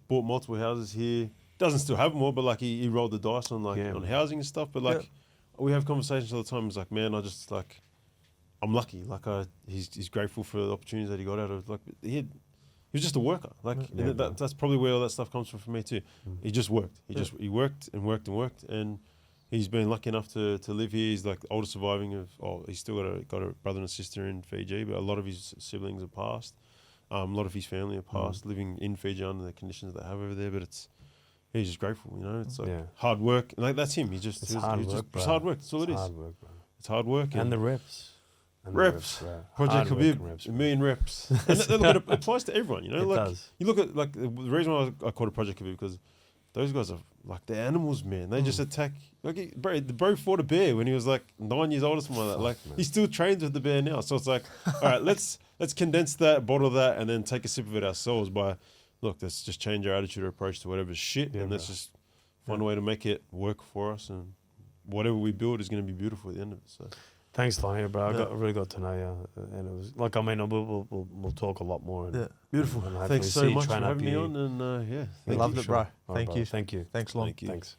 bought multiple houses here. Doesn't still have more, but like, he rolled the dice on like,
Yeah,
on
man.
housing and stuff. But like, we have conversations all the time. He's like, man, I'm lucky. Like, he's grateful for the opportunities that he got out of, like, he was just a worker. Like,
Yeah,
and that's probably where all that stuff comes from for me too. He just worked. He worked and worked and worked, and he's been lucky enough to live here. He's like the oldest surviving of. Oh, he's still got a brother and sister in Fiji, but a lot of his siblings have passed. A lot of his family have passed, living in Fiji under the conditions they have over there. But he's just grateful. You know, it's like hard work. Like that's him.
It's hard work, bro.
It's hard work. That's all it is.
Hard work, bro.
It's hard work
And the reps. And the
reps.
bro.
Project
Hard
Habib,
work and reps,
a
bro.
million reps. And look, it applies to everyone, you know?
It
like,
does.
You look at, like, the reason why I called it Project Habib, because those guys are, like, they're animals, man. They just attack. Like, the bro fought a bear when he was, like, 9 years old or something like that. Like,
man.
he still trains with the bear now. So it's like, all right, let's condense that, bottle that, and then take a sip of it ourselves by, look, let's just change our attitude or approach to whatever's shit, and let's just find a way to make it work for us, and whatever we build is going to be beautiful at the end of it, so...
Thanks, Lonnie, bro. I really got to know you, and it was like, I mean, we'll talk a lot more. And,
Beautiful.
and hopefully
Thanks
see
so
you
much for
train up
having me
here.
on, and
Loved it, bro.
All right,
Thank you.
Thank you.
Thanks, Long.
Thank you.
Thanks.